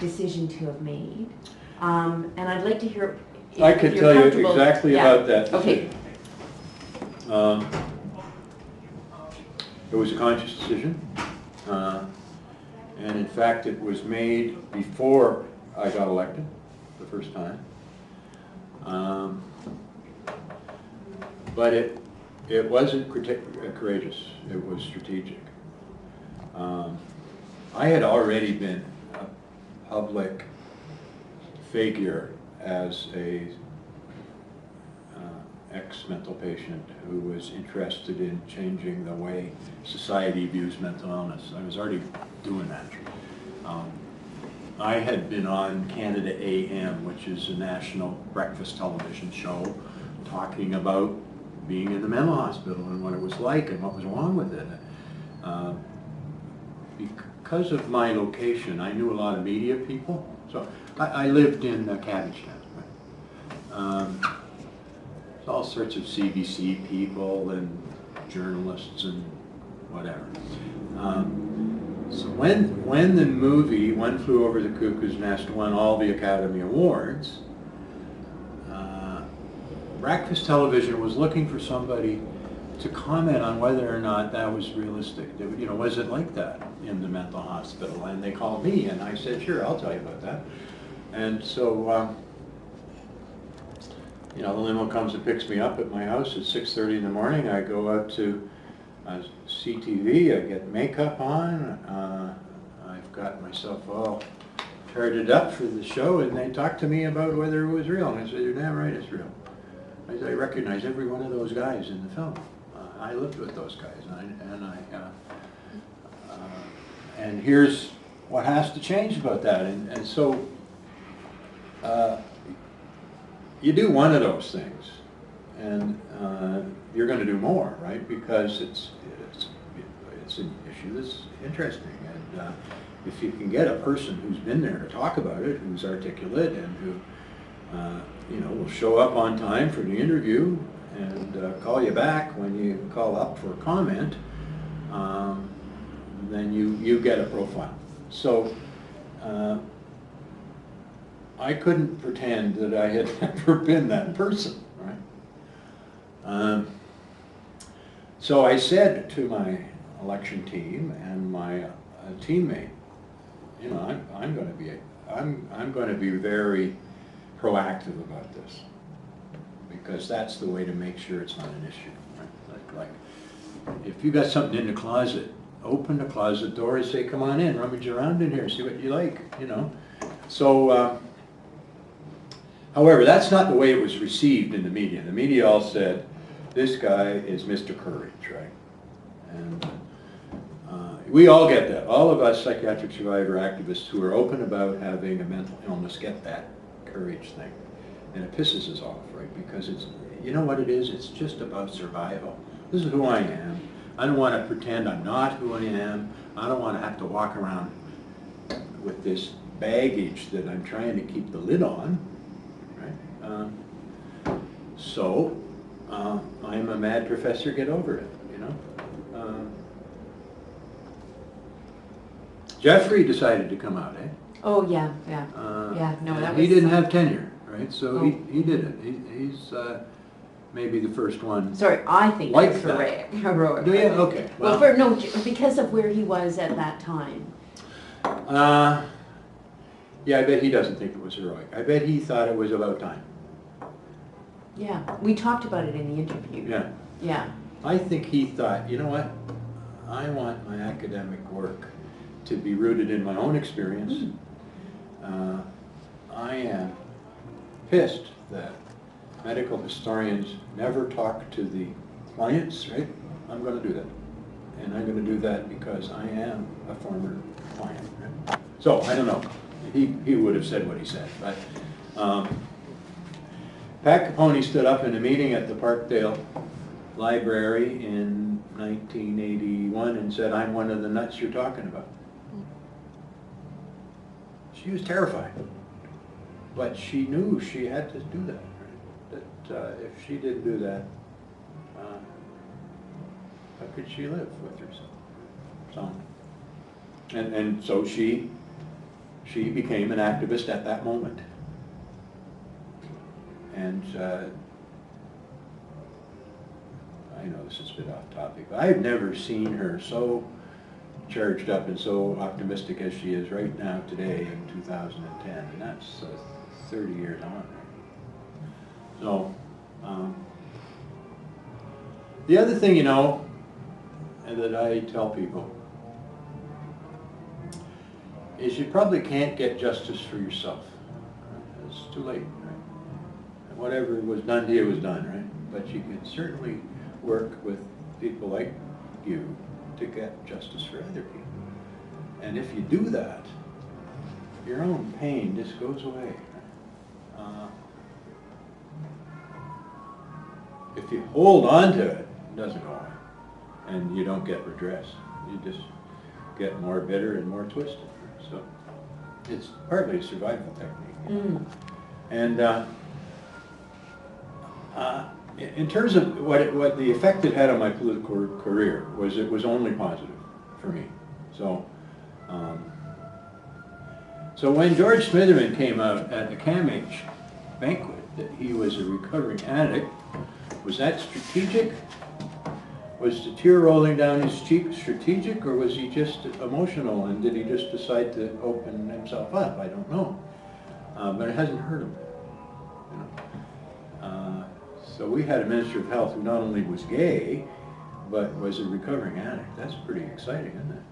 decision to have made, and I'd like to hear. I could tell you exactly about that decision. Okay. It was a conscious decision. And in fact, it was made before I got elected the first time. But it wasn't courageous, it was strategic. I had already been a public figure as a ex-mental patient who was interested in changing the way society views mental illness. I was already doing that. I had been on Canada AM, which is a national breakfast television show, talking about being in the mental hospital and what it was like and what was wrong with it. Because of my location, I knew a lot of media people. So I lived in Cabbagetown. All sorts of CBC people and journalists and whatever. So when the movie One Flew Over the Cuckoo's Nest won all the Academy Awards, breakfast television was looking for somebody to comment on whether or not that was realistic. You know, was it like that in the mental hospital? And they called me, and I said, sure, I'll tell you about that. And so. You know, the limo comes and picks me up at my house at 6:30 in the morning. I go out to CTV, I get makeup on, I've got myself all tarted up for the show, and they talk to me about whether it was real. And I said, you're damn right it's real. I said, I recognize every one of those guys in the film. I lived with those guys, and here's what has to change about that. And so you do one of those things, and you're going to do more, right? Because it's an issue that's interesting, and if you can get a person who's been there to talk about it, who's articulate, and who will show up on time for the interview and call you back when you call up for a comment, then you get a profile. So I couldn't pretend that I had never been that person, right? So I said to my election team and my teammate, I'm going to be very proactive about this, because that's the way to make sure it's not an issue. Right? Like if you got something in the closet, open the closet door and say, "Come on in, rummage around in here, see what you like." So, however, that's not the way it was received in the media. The media all said, "This guy is Mr. Courage," right? And we all get that. All of us psychiatric survivor activists who are open about having a mental illness get that courage thing. And it pisses us off, right? Because it's, you know what it is? It's just about survival. This is who I am. I don't want to pretend I'm not who I am. I don't want to have to walk around with this baggage that I'm trying to keep the lid on, right? So I'm a mad professor, get over it, Jeffrey decided to come out, eh? Oh, yeah. No, that was... He didn't have tenure, right? So he did it. He's maybe the first one. Sorry, I think like it's heroic. Do you? Okay. Well, because of where he was at that time. Yeah, I bet he doesn't think it was heroic. I bet he thought it was about time. Yeah, we talked about it in the interview. Yeah. Yeah. I think he thought, you know what? I want my academic work to be rooted in my own experience. I am pissed that medical historians never talk to the clients, right? I'm going to do that. And I'm going to do that because I am a former client, right? So, I don't know. He would have said what he said. But Pat Capone stood up in a meeting at the Parkdale Library in 1981 and said, "I'm one of the nuts you're talking about." She was terrified, but she knew she had to do that. Right? That if she didn't do that, how could she live with herself? So, and so she became an activist at that moment. And I know this is a bit off topic, but I've never seen her so charged up and so optimistic as she is right now today in 2010, and that's 30 years on. So, the other thing, and that I tell people, is you probably can't get justice for yourself. Right? It's too late, right? And whatever was done to you was done, right? But you can certainly work with people like you to get justice for other people. And if you do that, your own pain just goes away. If you hold on to it, it doesn't go away. And you don't get redress. You just get more bitter and more twisted. So it's partly a survival technique. And in terms of what the effect it had on my political career was, it was only positive for me. So, so when George Smitherman came out at the CAMH banquet that he was a recovering addict, was that strategic? Was the tear rolling down his cheek strategic, or was he just emotional, and did he just decide to open himself up? I don't know. But it hasn't hurt him. So we had a Minister of Health who not only was gay, but was a recovering addict. That's pretty exciting, isn't it?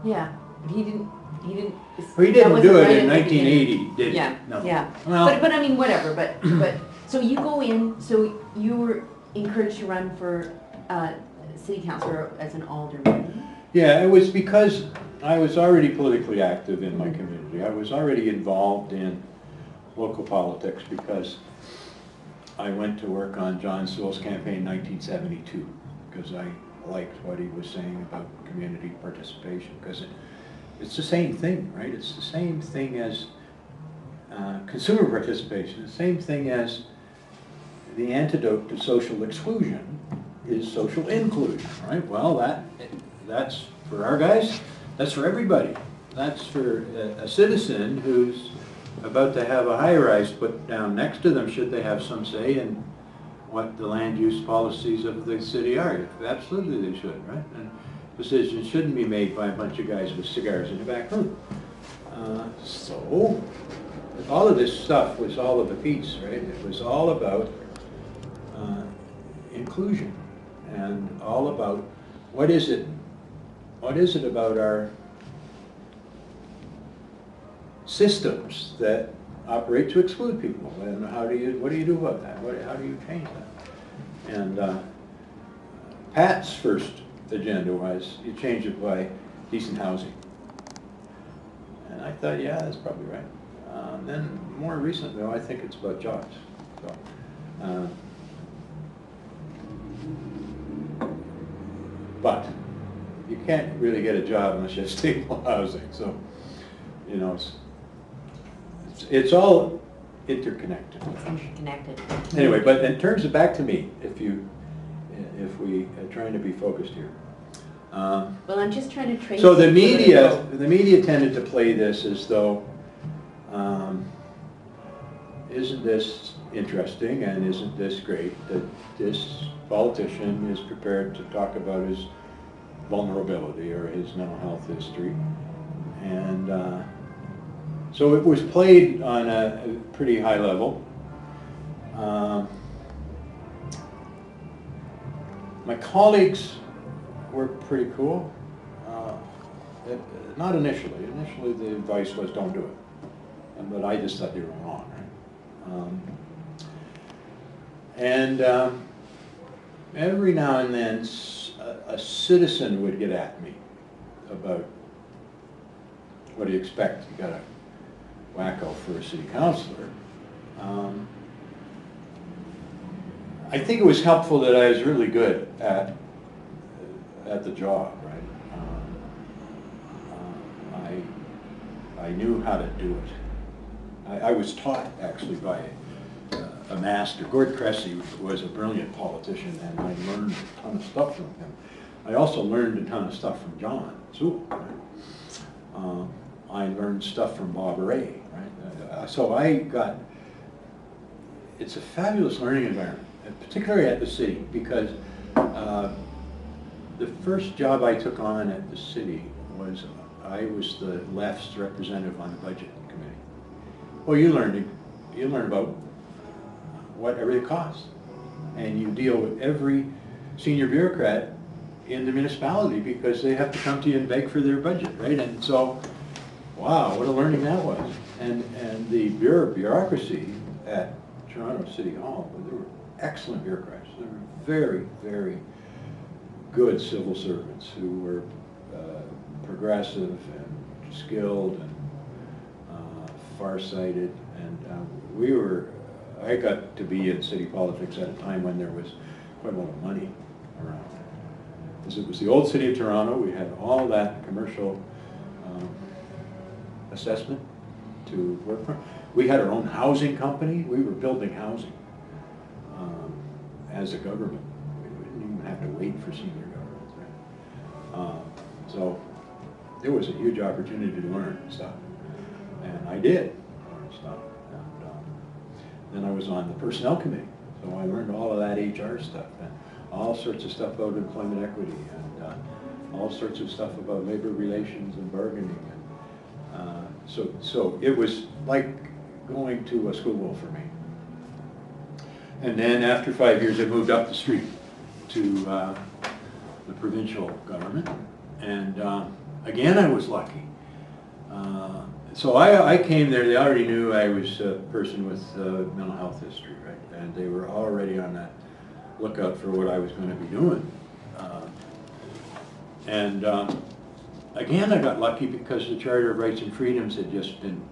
Yeah, he didn't. Well, he didn't do it in 1980, did he? Yeah, no. Yeah. Well, but I mean, whatever. But so you go in. So you were encouraged to run for city councillor as an alderman? Yeah, it was because I was already politically active in my community. I was already involved in local politics because I went to work on John Sewell's campaign in 1972 because I liked what he was saying about community participation, because it's the same thing, right? It's the same thing as consumer participation, the same thing as the antidote to social exclusion is social inclusion, right? Well, that's for our guys, that's for everybody. That's for a citizen who's about to have a high-rise put down next to them, should they have some say in what the land use policies of the city are. Absolutely they should, right? And decisions shouldn't be made by a bunch of guys with cigars in the back room. So, all of this stuff was all of a piece, right? It was all about inclusion and all about what is it about our systems that operate to exclude people, and what do you do about that? How do you change that? And Pat's first agenda was you change it by decent housing, and I thought, yeah, that's probably right. Then more recently, I think it's about jobs. So, but you can't really get a job unless you have stable housing. So, you know, it's all interconnected. It's interconnected. Anyway, but in terms of back to me, if we are trying to be focused here. Well, I'm just trying to trace. So the media tended to play this as though, isn't this interesting and isn't this great that this politician is prepared to talk about his vulnerability or his mental health history, and so it was played on a pretty high level. My colleagues were pretty cool. Not initially. Initially the advice was don't do it. But I just thought they were wrong. Right? Every now and then a citizen would get at me about, what do you expect? You got a wacko for a city councillor. I think it was helpful that I was really good at the job, right? I knew how to do it. I was taught actually by a master. Gord Cressy was a brilliant politician, and I learned a ton of stuff from him. I also learned a ton of stuff from John Sewell, right? I learned stuff from Bob Ray, right? So it's a fabulous learning environment, particularly at the city, because the first job I took on at the city was I was the left's representative on the budget committee. Well, you learn about what everything costs, and you deal with every senior bureaucrat in the municipality because they have to come to you and beg for their budget, right? And so, wow, what a learning that was. And the bureaucracy at Toronto City Hall, they were excellent bureaucrats. They were very, very good civil servants who were progressive and skilled and farsighted. And I got to be in city politics at a time when there was quite a lot of money around. Because it was the old city of Toronto, we had all that commercial assessment to work from. We had our own housing company. We were building housing as a government. We didn't even have to wait for senior governments. Right? So there was a huge opportunity to learn stuff. And I did learn stuff. And then I was on the personnel committee. So I learned all of that HR stuff and all sorts of stuff about employment equity and all sorts of stuff about labor relations and bargaining. And so it was like going to a school for me. And then after 5 years, I moved up the street to the provincial government. And again, I was lucky. So I came there, they already knew I was a person with mental health history, right? And they were already on that lookout for what I was going to be doing. Again, I got lucky because the Charter of Rights and Freedoms had just been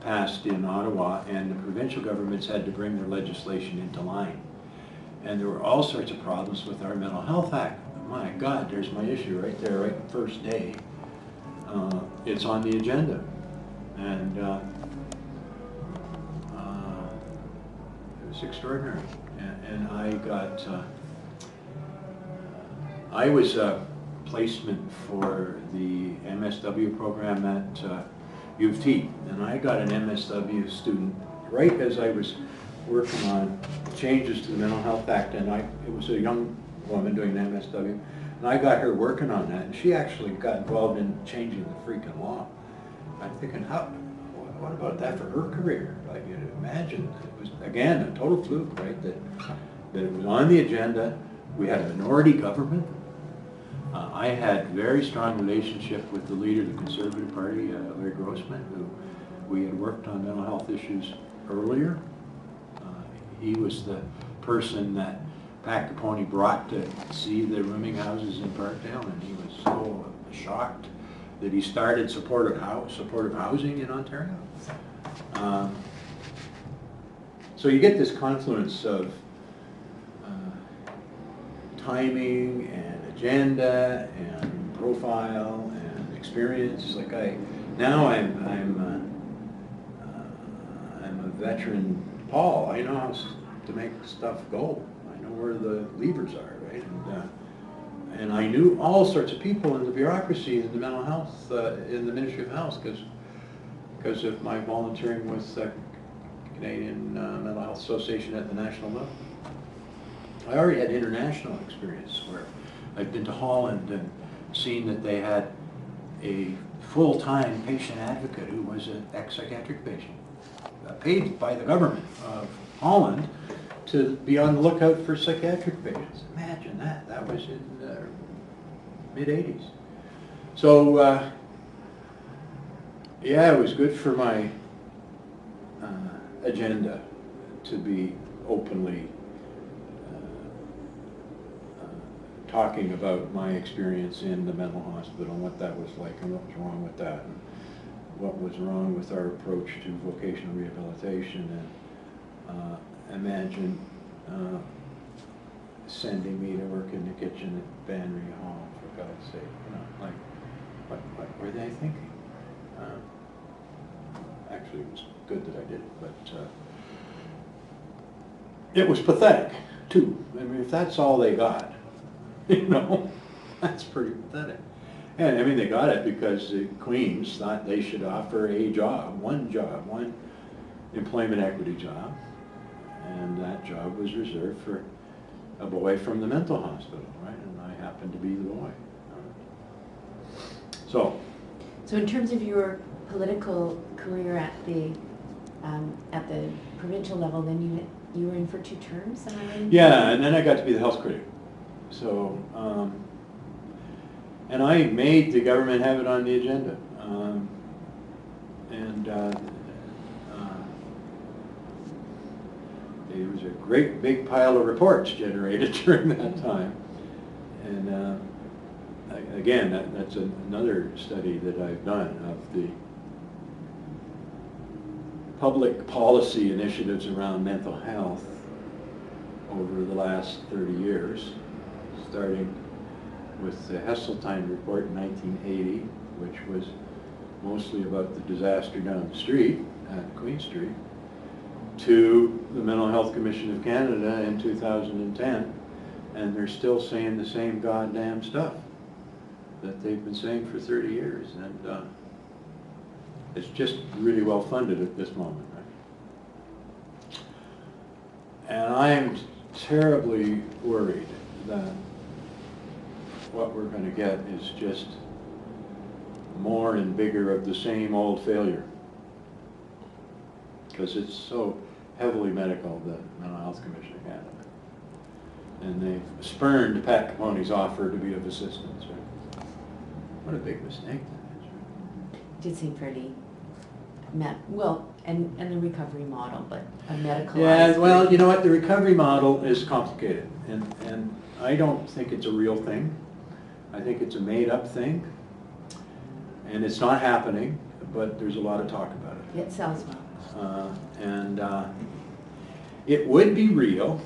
passed in Ottawa, and the provincial governments had to bring their legislation into line. And there were all sorts of problems with our Mental Health Act. My God, there's my issue right there, right the first day. It's on the agenda. And it was extraordinary. And I was a placement for the MSW program at U of T, and I got an MSW student right as I was working on changes to the Mental Health Act, and it was a young woman doing the MSW, and I got her working on that, and she actually got involved in changing the freaking law. I'm thinking, what about that for her career? I could imagine. It was, again, a total fluke, right, that it was on the agenda. We had a minority government. I had very strong relationship with the leader of the Conservative Party, Larry Grossman, who we had worked on mental health issues earlier. He was the person that Pat Capone brought to see the rooming houses in Parkdale, and he was so shocked that he started supportive housing in Ontario. So you get this confluence of timing and agenda and profile and experience. Like now I'm a veteran Paul. I know how to make stuff go. I know where the levers are, right? And I knew all sorts of people in the bureaucracy in the mental health, in the Ministry of Health, because of my volunteering with the Canadian Mental Health Association at the national level. I already had international experience where I'd been to Holland and seen that they had a full-time patient advocate who was an ex-psychiatric patient, paid by the government of Holland to be on the lookout for psychiatric patients. Imagine that. That was in the mid-'80s. So, yeah, it was good for my agenda to be openly talking about my experience in the mental hospital and what that was like and what was wrong with that and what was wrong with our approach to vocational rehabilitation. And imagine sending me to work in the kitchen at Banbury Hall, for God's sake. You know, like, what were they thinking? Actually, it was good that I did it, but it was pathetic, too. I mean, if that's all they got, you know, that's pretty pathetic. And I mean, they got it because the Queens thought they should offer a job, one employment equity job, and that job was reserved for a boy from the mental hospital, right? And I happened to be the boy. So in terms of your political career at the provincial level, then you were in for 2 terms, am I right? Yeah, and then I got to be the health critic. So, and I made the government have it on the agenda. There was a great big pile of reports generated during that time. And again, that's another study that I've done of the public policy initiatives around mental health over the last 30 years. Starting with the Heseltine report in 1980, which was mostly about the disaster down the street at Queen Street, to the Mental Health Commission of Canada in 2010, and they're still saying the same goddamn stuff that they've been saying for 30 years, and it's just really well funded at this moment, right? And I'm terribly worried that what we're going to get is just more and bigger of the same old failure, because it's so heavily medical, the Mental Health Commission of Canada, and they've spurned Pat Capone's offer to be of assistance. Right? What a big mistake that is. Right? It did seem fairly and the recovery model, but a medicalized. Yeah, well, you know what, the recovery model is complicated, and I don't think it's a real thing. I think it's a made-up thing, and it's not happening, but there's a lot of talk about it. It sells well. It would be real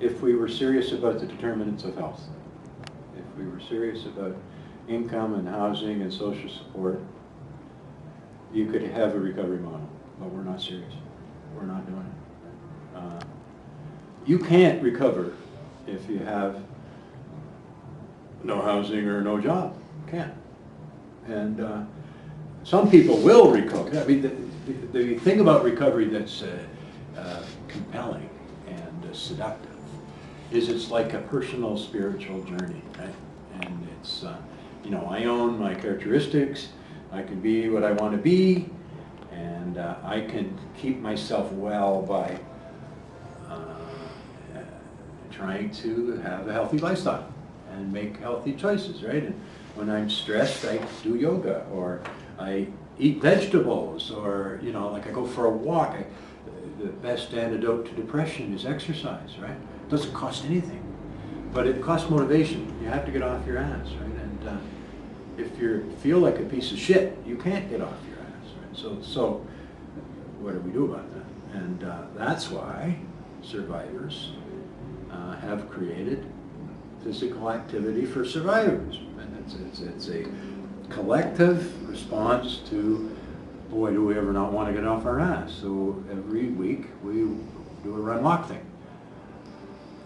if we were serious about the determinants of health. If we were serious about income and housing and social support, you could have a recovery model, but we're not serious. We're not doing it. You can't recover if you have no housing or no job. You can't. And some people will recover. I mean, the thing about recovery that's compelling and seductive is it's like a personal spiritual journey, right? And it's, you know, I own my characteristics, I can be what I want to be, and I can keep myself well by trying to have a healthy lifestyle and make healthy choices, right? And when I'm stressed, I do yoga, or I eat vegetables, or, you know, like I go for a walk. The best antidote to depression is exercise, right? It doesn't cost anything, but it costs motivation. You have to get off your ass, right? And if you feel like a piece of shit, you can't get off your ass, right? So what do we do about that? And that's why survivors have created physical activity for survivors. And it's a collective response to, boy, do we ever not want to get off our ass. So every week we do a run walk thing.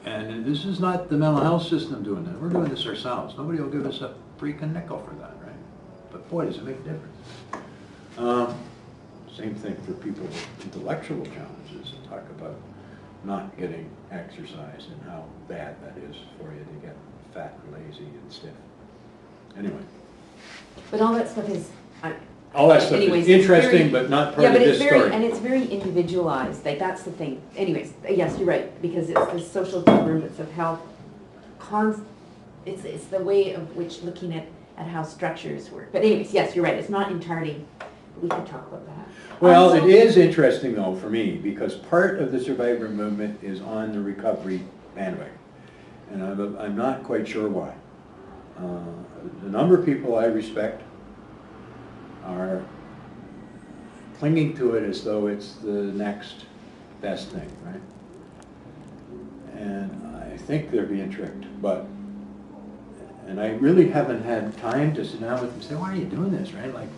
And this is not the mental health system doing that. We're doing this ourselves. Nobody will give us a freaking nickel for that, right? But boy, does it make a difference. Same thing for people with intellectual challenges. Talk about not getting exercise and how bad that is for you to get fat and lazy and stiff. Anyway. But all that stuff is... all that stuff is interesting, but not part of this story. And it's very individualized. Like, that's the thing. Anyways, yes, you're right, because it's the social determinants of health. It's the way of which looking at how structures work. But anyways, yes, you're right. It's not entirely... We could talk about that. Well, it is interesting, though, for me, because part of the survivor movement is on the recovery bandwagon. And I'm not quite sure why. The number of people I respect are clinging to it as though it's the next best thing, right? And I think they're being tricked, and I really haven't had time to sit down with them and say, why are you doing this, right? Like,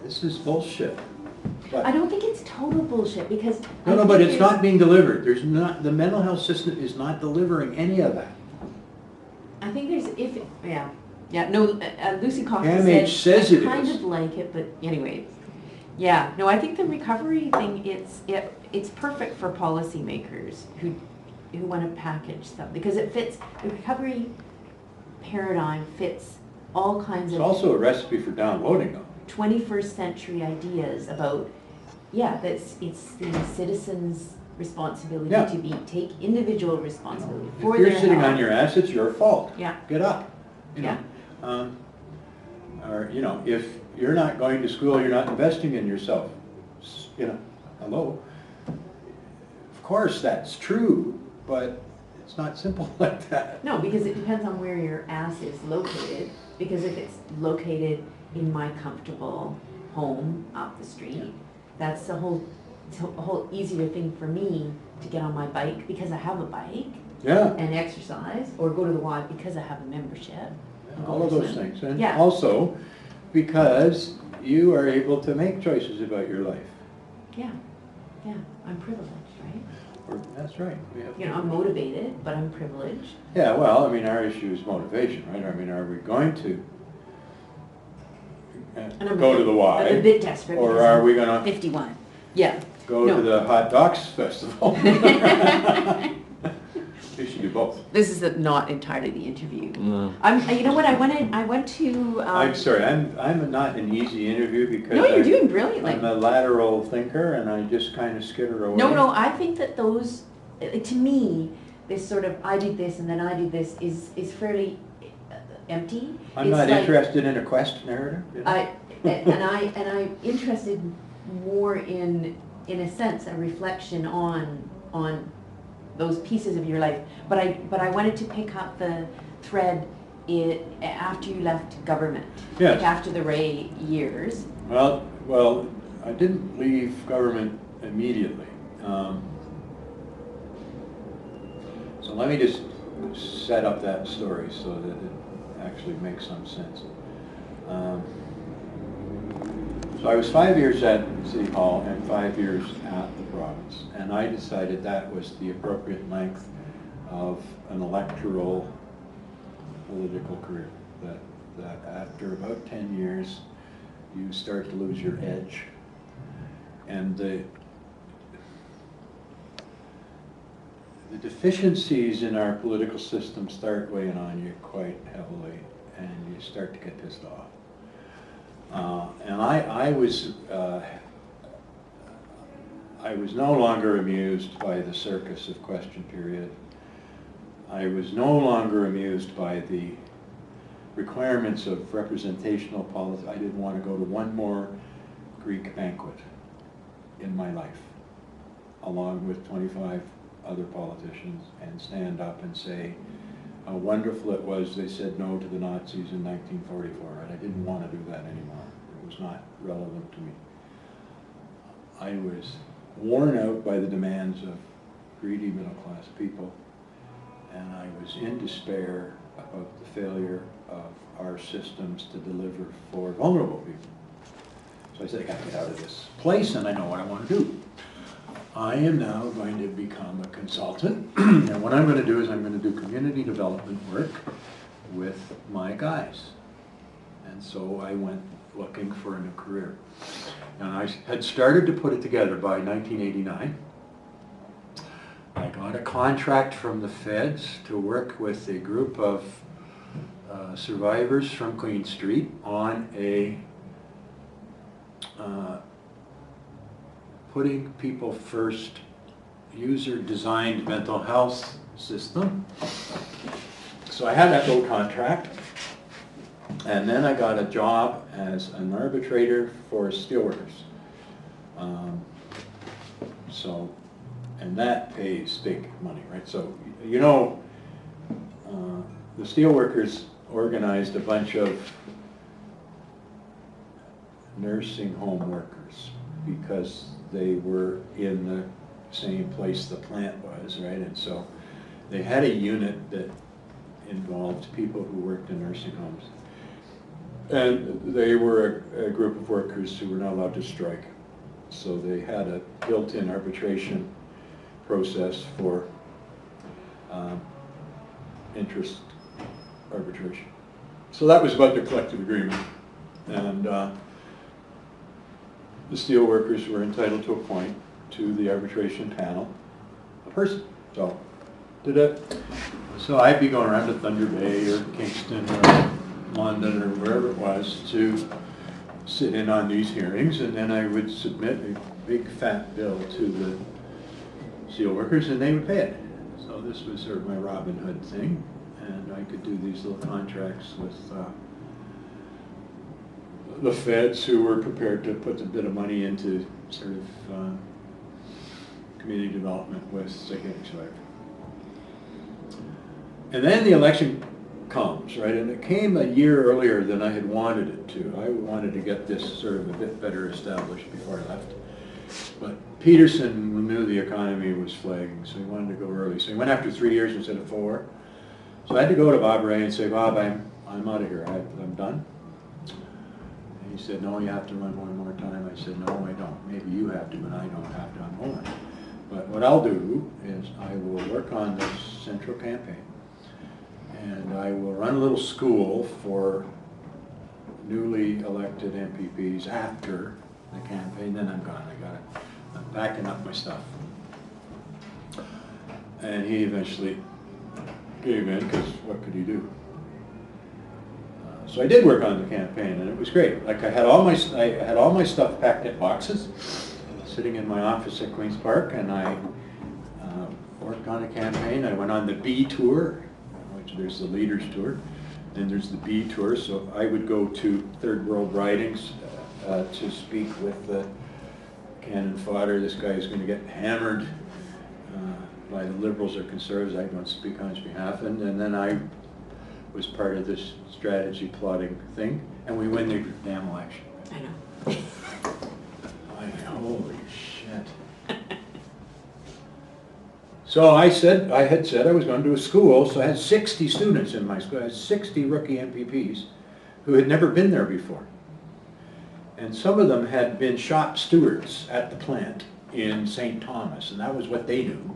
this is bullshit. But I don't think it's total bullshit, because... No, but it's not being delivered. The mental health system is not delivering any of that. I think there's, Lucy Coffey says it is. I kind of like it, but anyway. Yeah, no, I think the recovery thing, it's perfect for policymakers who want to package stuff, because it fits, the recovery paradigm fits all kinds of... It's also a recipe for downloading them. 21st century ideas about, it's the citizens' responsibility to take individual responsibility for their health. If you're sitting on your ass, it's your fault. Yeah. Get up. You know. Or, you know, if you're not going to school, you're not investing in yourself. You know, hello. Of course that's true, but it's not simple like that. No, because it depends on where your ass is located. Because if it's located in my comfortable home up the street, that's a whole easier thing for me to get on my bike because I have a bike and exercise, or go to the Y because I have a membership. All of those things. And also because you are able to make choices about your life. Yeah, I'm privileged, right? That's right. You know, I'm motivated, but I'm privileged. Yeah, well, I mean, our issue is motivation, right? I mean, are we going to go to the Y? I'm a bit desperate. Or are we going to 51? Yeah. Go to the Hot Docs Festival? You should do both. This is not entirely the interview. No. You know what? I went to. I'm sorry. I'm not an easy interview because. No, you're doing brilliantly. I'm a lateral thinker, and I just kind of skitter away. No. I think that those, to me, this sort of I did this and then I did this is fairly empty. I'm not interested in a quest narrative. You know? and I'm interested more in a sense, a reflection on those pieces of your life. But I wanted to pick up the thread after you left government, yes. like after the Ray years. Well, I didn't leave government immediately. So let me just set up that story so that it actually makes some sense. So I was 5 years at City Hall and 5 years at the province, and I decided that was the appropriate length of an electoral political career. That after about 10 years, you start to lose your edge, and the deficiencies in our political system start weighing on you quite heavily, and you start to get pissed off. And I was no longer amused by the circus of question period. I was no longer amused by the requirements of representational politics. I didn't want to go to one more Greek banquet in my life, along with 25 other politicians, and stand up and say how wonderful it was they said no to the Nazis in 1944. And I didn't want to do that anymore. It was not relevant to me. I was worn out by the demands of greedy middle-class people, and I was in despair about the failure of our systems to deliver for vulnerable people. So I said, I got to get out of this place, and I know what I want to do. I am now going to become a consultant, and what I'm going to do is I'm going to do community development work with my guys. And so I went looking for a new career. And I had started to put it together by 1989. I got a contract from the feds to work with a group of survivors from Queen Street on a putting people first, user-designed mental health system. So I had that little contract, and then I got a job as an arbitrator for steelworkers. And that pays big money, right? So, you know, the steelworkers organized a bunch of nursing home workers because they were in the same place the plant was, right? And so they had a unit that involved people who worked in nursing homes. And they were a group of workers who were not allowed to strike. So they had a built-in arbitration process for interest arbitration. So that was about the collective agreement. And the steel workers were entitled to appoint to the arbitration panel a person. So did it. So I'd be going around to Thunder Bay or Kingston or London or wherever it was to sit in on these hearings, and then I would submit a big fat bill to the steel workers and they would pay it. So this was sort of my Robin Hood thing, and I could do these little contracts with the feds, who were prepared to put a bit of money into sort of community development with Psychiatric. And then the election comes, right? And it came a year earlier than I had wanted it to. I wanted to get this sort of a bit better established before I left. But Peterson knew the economy was flagging, so he wanted to go early. So he went after 3 years instead of 4. So I had to go to Bob Ray and say, Bob, I'm out of here. I'm done. And he said, no, you have to run one more time. I said, no, I don't. Maybe you have to, but I don't have to. I'm going. But what I'll do is I will work on this central campaign, and I will run a little school for newly elected MPPs after the campaign. Then I'm gone. I'm packing up my stuff. And he eventually gave in, because what could he do? So I did work on the campaign, and it was great. Like I had all my stuff packed in boxes, sitting in my office at Queen's Park, and I worked on a campaign. I went on the B tour, which there's the leaders tour, And there's the B tour, so I would go to third world ridings to speak with Cannon Fodder. This guy is going to get hammered by the Liberals or Conservatives. I don't speak on his behalf. And then I was part of this strategy plotting thing, and we win the damn election. I know. Holy shit. So I had said I was going to do a school, so I had 60 students in my school. I had 60 rookie MPPs who had never been there before. And some of them had been shop stewards at the plant in St. Thomas, and that was what they knew.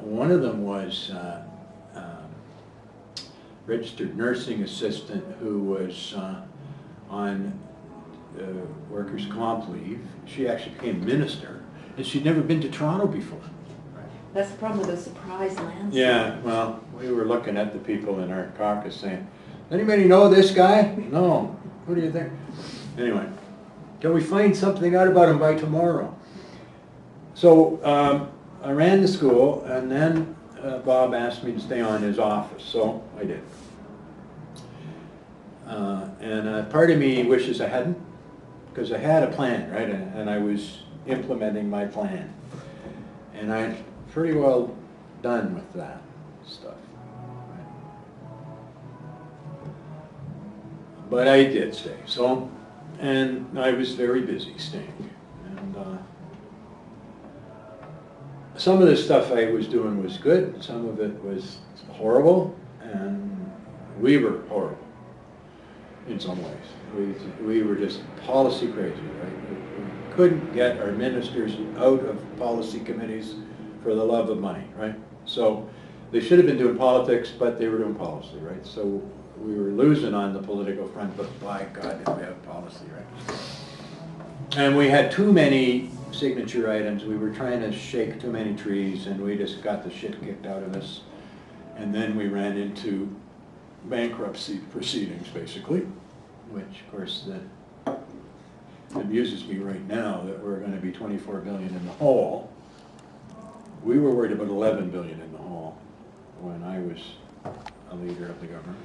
One of them was registered nursing assistant who was on workers' comp leave. She actually became minister, and she'd never been to Toronto before. That's the problem with those surprise landscapes. Yeah, well, we were looking at the people in our caucus saying, anybody know this guy? No. What do you think? Anyway, can we find something out about him by tomorrow? So I ran the school, and then Bob asked me to stay on his office, so I did. And part of me wishes I hadn't, because I had a plan, right? And I was implementing my plan. And I'm pretty well done with that stuff. Right? But I did stay, so, and I was very busy staying. And some of the stuff I was doing was good, some of it was horrible, and we were horrible in some ways. We were just policy crazy, right? We couldn't get our ministers out of policy committees for the love of money, right? So they should have been doing politics, but they were doing policy, right? So we were losing on the political front, but by God, did we have policy, right? And we had too many signature items. We were trying to shake too many trees, and we just got the shit kicked out of us. And then we ran into bankruptcy proceedings, basically, which, of course, that amuses me right now that we're going to be 24 billion in the hole. We were worried about 11 billion in the hole when I was a leader of the government.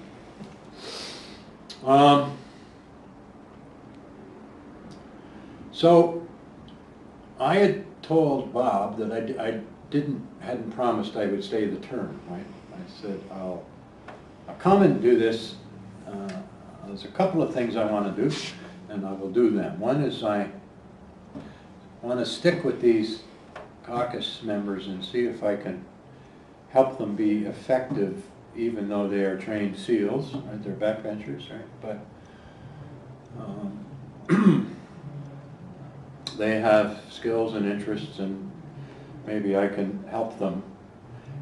So I had told Bob that I hadn't promised I would stay the term, right? I said, I'll come and do this. There's a couple of things I want to do, and I will do them. One is I want to stick with these caucus members and see if I can help them be effective, even though they are trained SEALs, right? They're backbenchers, right? But they have skills and interests, and maybe I can help them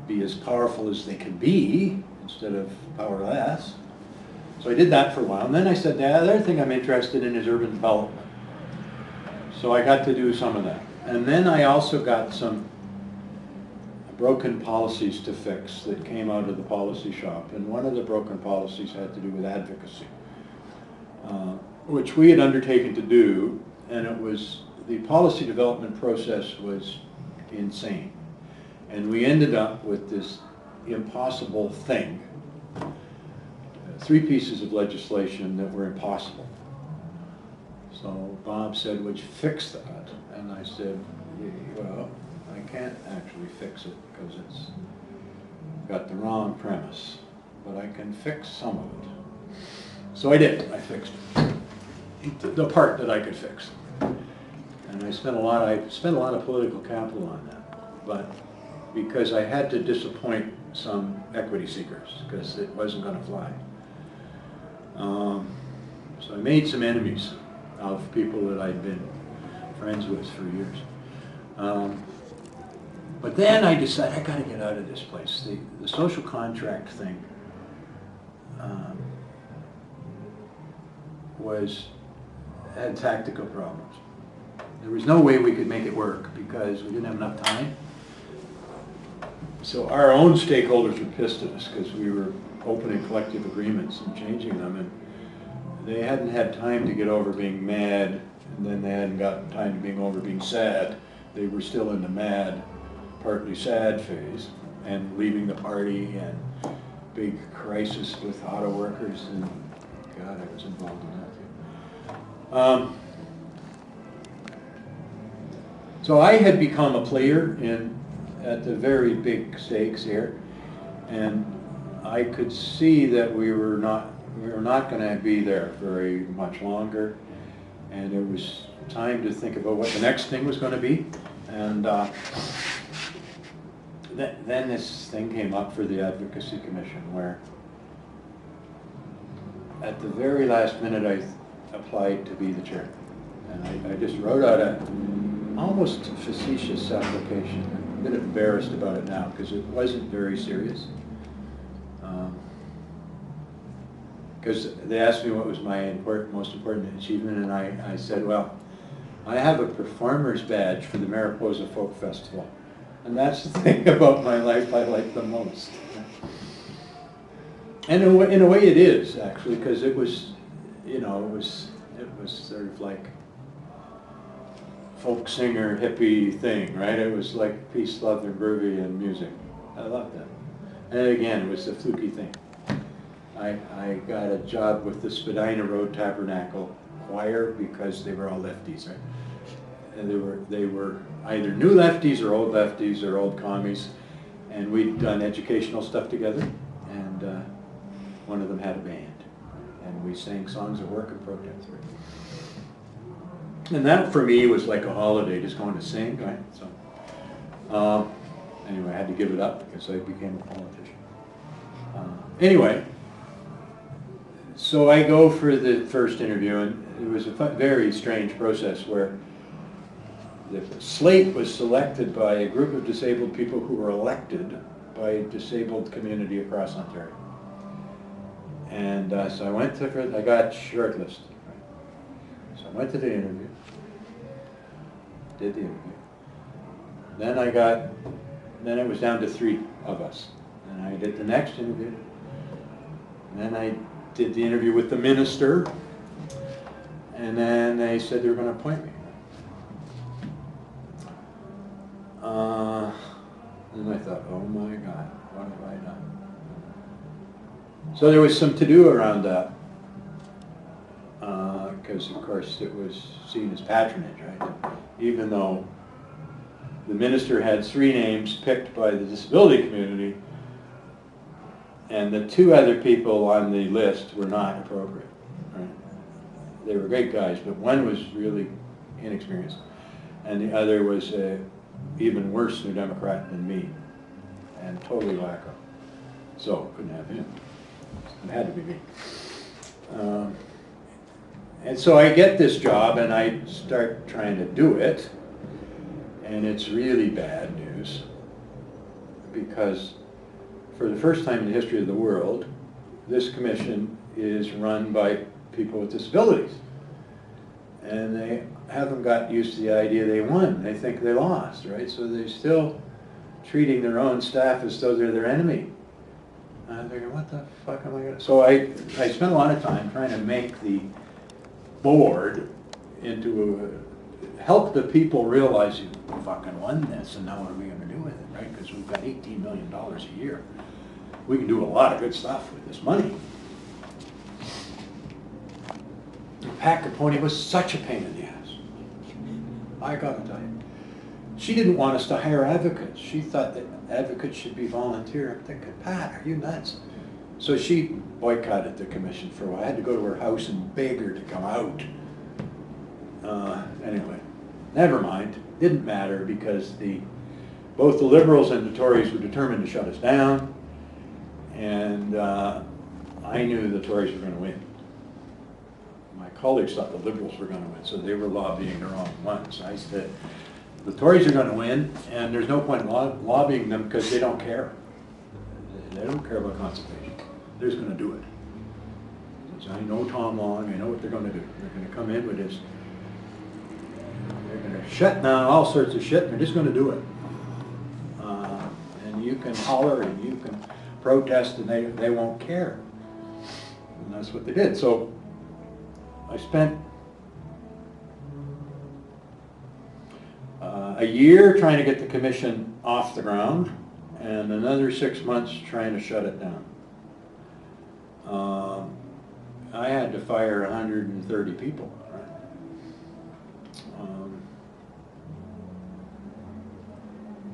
be as powerful as they can be instead of powerless. So I did that for a while, and then I said, the other thing I'm interested in is urban development. So I got to do some of that. And then I also got some broken policies to fix that came out of the policy shop. And one of the broken policies had to do with advocacy, which we had undertaken to do, and it was, the policy development process was insane. And we ended up with this impossible thing, 3 pieces of legislation that were impossible. So Bob said, would you fix that? And I said, well, I can't actually fix it because it's got the wrong premise, but I can fix some of it. So I did. I fixed it, the part that I could fix. And I spent a lot of political capital on that, but because I had to disappoint some equity seekers because it wasn't going to fly. So I made some enemies of people that I'd been friends with for years. But then I decided I got to get out of this place. The social contract thing had tactical problems. There was no way we could make it work because we didn't have enough time. So our own stakeholders were pissed at us because we were opening collective agreements and changing them, and they hadn't had time to get over being mad, and then they hadn't gotten time to being over being sad. They were still in the mad, partly sad phase, and leaving the party, and big crisis with auto workers, and God, I was involved in that too. So I had become a player at the very big stakes here, and I could see that we were not going to be there very much longer, and it was time to think about what the next thing was going to be. And then this thing came up for the Advocacy Commission, where at the very last minute I applied to be the chair. And I just wrote out a almost facetious application. I'm a bit embarrassed about it now because it wasn't very serious. Because they asked me what was my most important achievement, and I said, well, I have a performer's badge for the Mariposa Folk Festival. And that's the thing about my life I like the most. And in a way it is, actually, because it was, you know, it was sort of like folk singer hippie thing, right? It was like peace, love, and groovy and music. I loved that. And again, it was a fluky thing. I got a job with the Spadina Road Tabernacle Choir because they were all lefties, right? And they were either new lefties or old commies, and we'd done educational stuff together, and one of them had a band, and we sang songs of work and protest, right? And that for me was like a holiday, just going to sing, right? So anyway, I had to give it up because I became a politician. Anyway, so I go for the first interview, and it was a very strange process where the slate was selected by a group of disabled people who were elected by a disabled community across Ontario. And so I went to, I got shortlisted. Right? So I went to the interview, did the interview. Then it was down to 3 of us. And I did the next interview. And then I did the interview with the minister. And then they said they were going to appoint me. And I thought, oh my God, what have I done? So there was some to-do around that, because of course it was seen as patronage, right? Even though the minister had 3 names picked by the disability community, and the 2 other people on the list were not appropriate, right? They were great guys, but one was really inexperienced, and the other was even worse New Democrat than me, and totally wacko. So couldn't have him. It had to be me. And so I get this job, and I start trying to do it, and it's really bad news, because for the first time in the history of the world, this commission is run by people with disabilities. And they haven't got used to the idea they won. They think they lost, right? So they're still treating their own staff as though they're their enemy. And I'm thinking, what the fuck am I going to... So I spent a lot of time trying to make the board into help the people realize you fucking won this, and now what are we going to do with it, right? Because we've got $18 million a year. We can do a lot of good stuff with this money. Pat Capone was such a pain in the ass. I gotta tell you. She didn't want us to hire advocates. She thought that advocates should be volunteer. I'm thinking, Pat, are you nuts? So she boycotted the commission for a while. I had to go to her house and beg her to come out. Anyway, never mind. Didn't matter because both the Liberals and the Tories were determined to shut us down. And I knew the Tories were going to win. My colleagues thought the Liberals were going to win, so they were lobbying the wrong ones. I said, the Tories are going to win, and there's no point in lobbying them because they don't care. They don't care about conservation. They're just going to do it. So I know Tom Long, I know what they're going to do. They're going to come in with this. They're going to shut down all sorts of shit, and they're just going to do it. And you can holler and you can protest, and they won't care. And that's what they did. So I spent a year trying to get the commission off the ground, and another 6 months trying to shut it down. I had to fire 130 people. Right?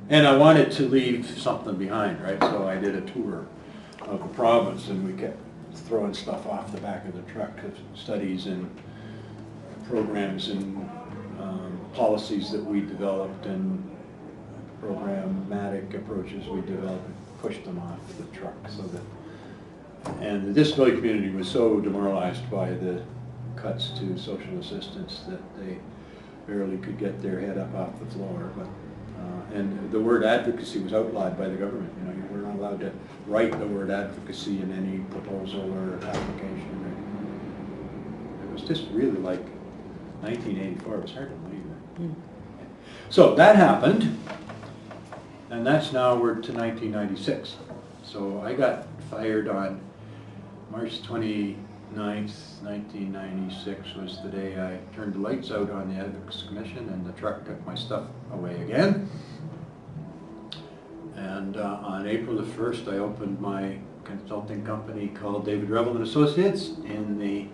And I wanted to leave something behind, right? So I did a tour of the province, and we kept throwing stuff off the back of the truck of studies and programs and policies that we developed and programmatic approaches we developed, pushed them off the truck so that. And the disability community was so demoralized by the cuts to social assistance that they barely could get their head up off the floor. But and the word advocacy was outlawed by the government. You know, you were not allowed to write the word advocacy in any proposal or application. It was just really like 1984. It was hard to believe that. Mm. So that happened, and that's now we're to 1996. So I got fired on March 29th, 1996 was the day I turned the lights out on the Advocacy Commission, and the truck took my stuff away again. And on April the 1st, I opened my consulting company called Reville and Associates in the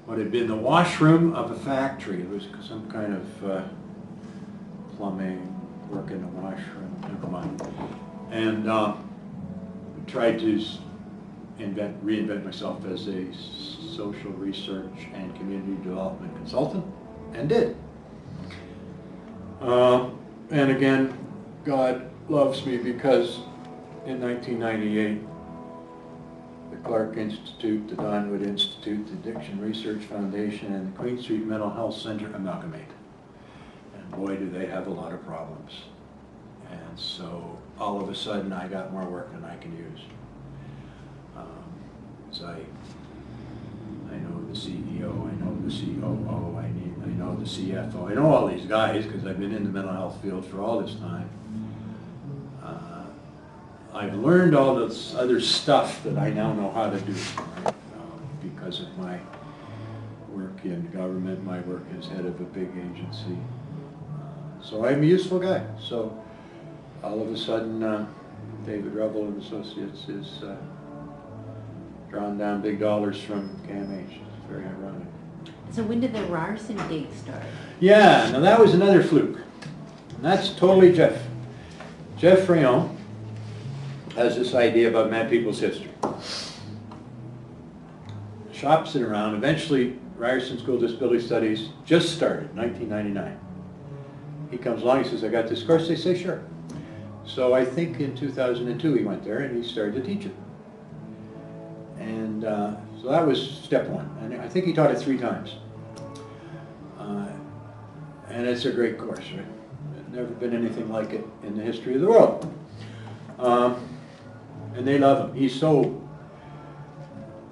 what had been the washroom of a factory. It was some kind of plumbing, work in the washroom, never mind. And tried to reinvent myself as a social research and community development consultant, and did. And again, God loves me because in 1998, the Clark Institute, the Donwood Institute, the Addiction Research Foundation, and the Queen Street Mental Health Center amalgamated. And boy, do they have a lot of problems. And so all of a sudden, I got more work than I can use. So I know the CEO, I know the COO, I know the CFO, I know all these guys because I've been in the mental health field for all this time. I've learned all this other stuff that I now know how to do, right? Because of my work in government, my work as head of a big agency. So I'm a useful guy. So all of a sudden, Reville and Associates is drawing down big dollars from KMH. It's very ironic. So when did the Ryerson gig start? Yeah, now that was another fluke. And that's totally Jeff. Jeff Rayon has this idea about mad people's history. Shops it around. Eventually, Ryerson School of Disability Studies just started, 1999. He comes along, he says, I got this course. They say, sure. So I think in 2002 he went there and he started to teach it. And so that was step one. And I think he taught it 3 times. And it's a great course, right? There's never been anything like it in the history of the world. And they love him.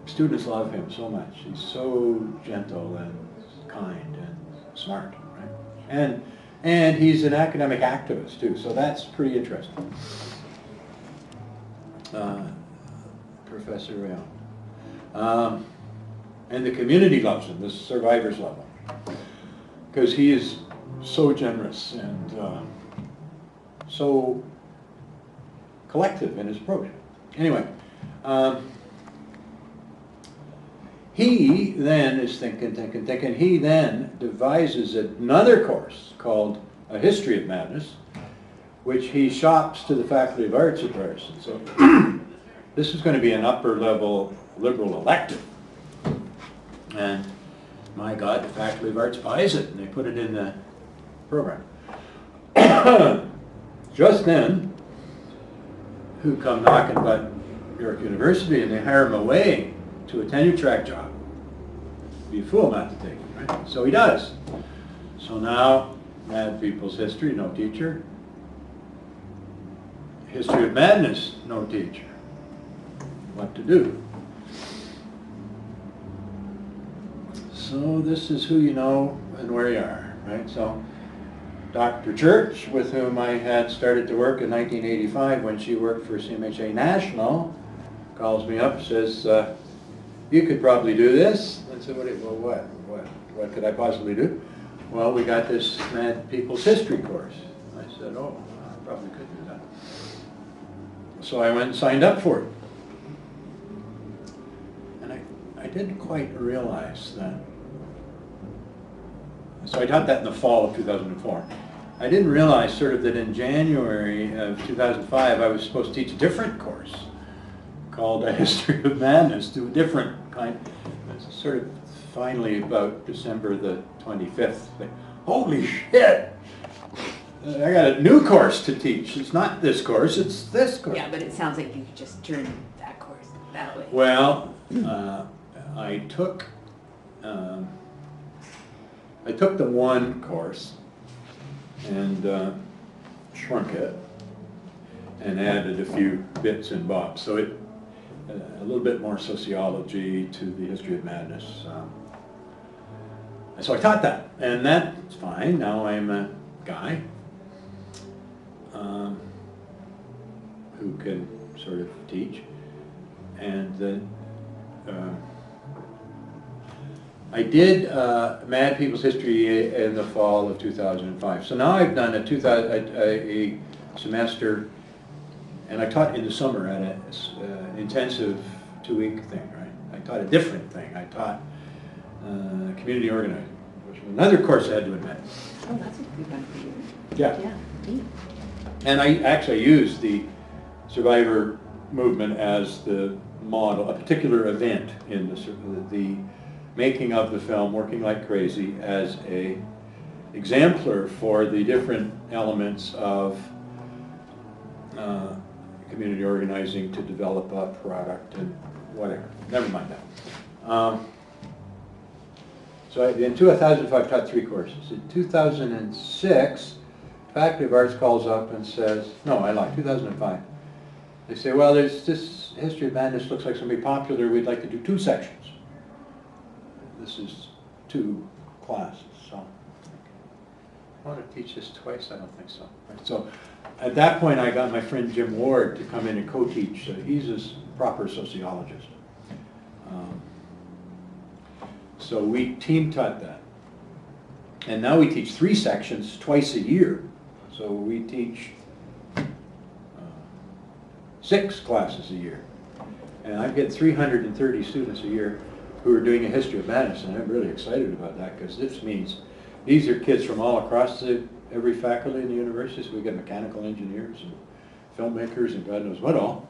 Students love him so much. He's so gentle and kind and smart, right? And he's an academic activist too, so that's pretty interesting. Professor Rayon. And the community loves him, the survivors love him, because he is so generous and so collective in his approach. Anyway, he then is thinking. He then devises another course called A History of Madness, which he shops to the Faculty of Arts at Ryerson. So this is going to be an upper-level liberal elective. And my God, the Faculty of Arts buys it, and they put it in the program. Just then, who come knocking about York University, and they hire him away to a tenure-track job. Be a fool not to take it, right? So he does. So now, Mad People's History, no teacher. History of Madness, no teacher. What to do? So this is who you know and where you are, right? So Dr. Church, with whom I had started to work in 1985 when she worked for CMHA National, calls me up and says, you could probably do this. I said, well, what could I possibly do? Well, we got this Mad People's History course. I said, oh, I probably could do that. So I went and signed up for it. didn't quite realize that. So I taught that in the fall of 2004. I didn't realize sort of that in January of 2005 I was supposed to teach a different course called A History of Madness, to a different kind. Sort of finally about December the 25th. Holy shit! I got a new course to teach. It's not this course, it's this course. Yeah, but it sounds like you could just turn that course that way. Well, I took the one course and shrunk it and added a few bits and bobs. So it a little bit more sociology to the history of madness. And so I taught that, and that's fine. Now I'm a guy who can sort of teach, and then I did Mad People's History in the fall of 2005. So now I've done a semester, and I taught in the summer at an intensive 2-week thing, right? I taught a different thing. I taught community organizing, which was another course I had to admit. Oh, that's a good one for you. Yeah. Yeah, neat. And I actually used the survivor movement as the model, a particular event in the making of the film, Working Like Crazy, as a exemplar for the different elements of community organizing to develop a product and whatever. Never mind that. So in 2005, I taught 3 courses. In 2006, Faculty of Arts calls up and says, no, I lied, 2005. They say, well, there's this History of Madness looks like it's going to be popular. We'd like to do 2 sections. This is 2 classes. So I want to teach this twice? I don't think so. Right? So at that point, I got my friend Jim Ward to come in and co-teach. He's a proper sociologist. So we team taught that. And now we teach 3 sections twice a year. So we teach 6 classes a year. And I get 330 students a year who are doing a history of madness, and I'm really excited about that, because this means these are kids from all across every faculty in the university. So we get mechanical engineers and filmmakers and God knows what all.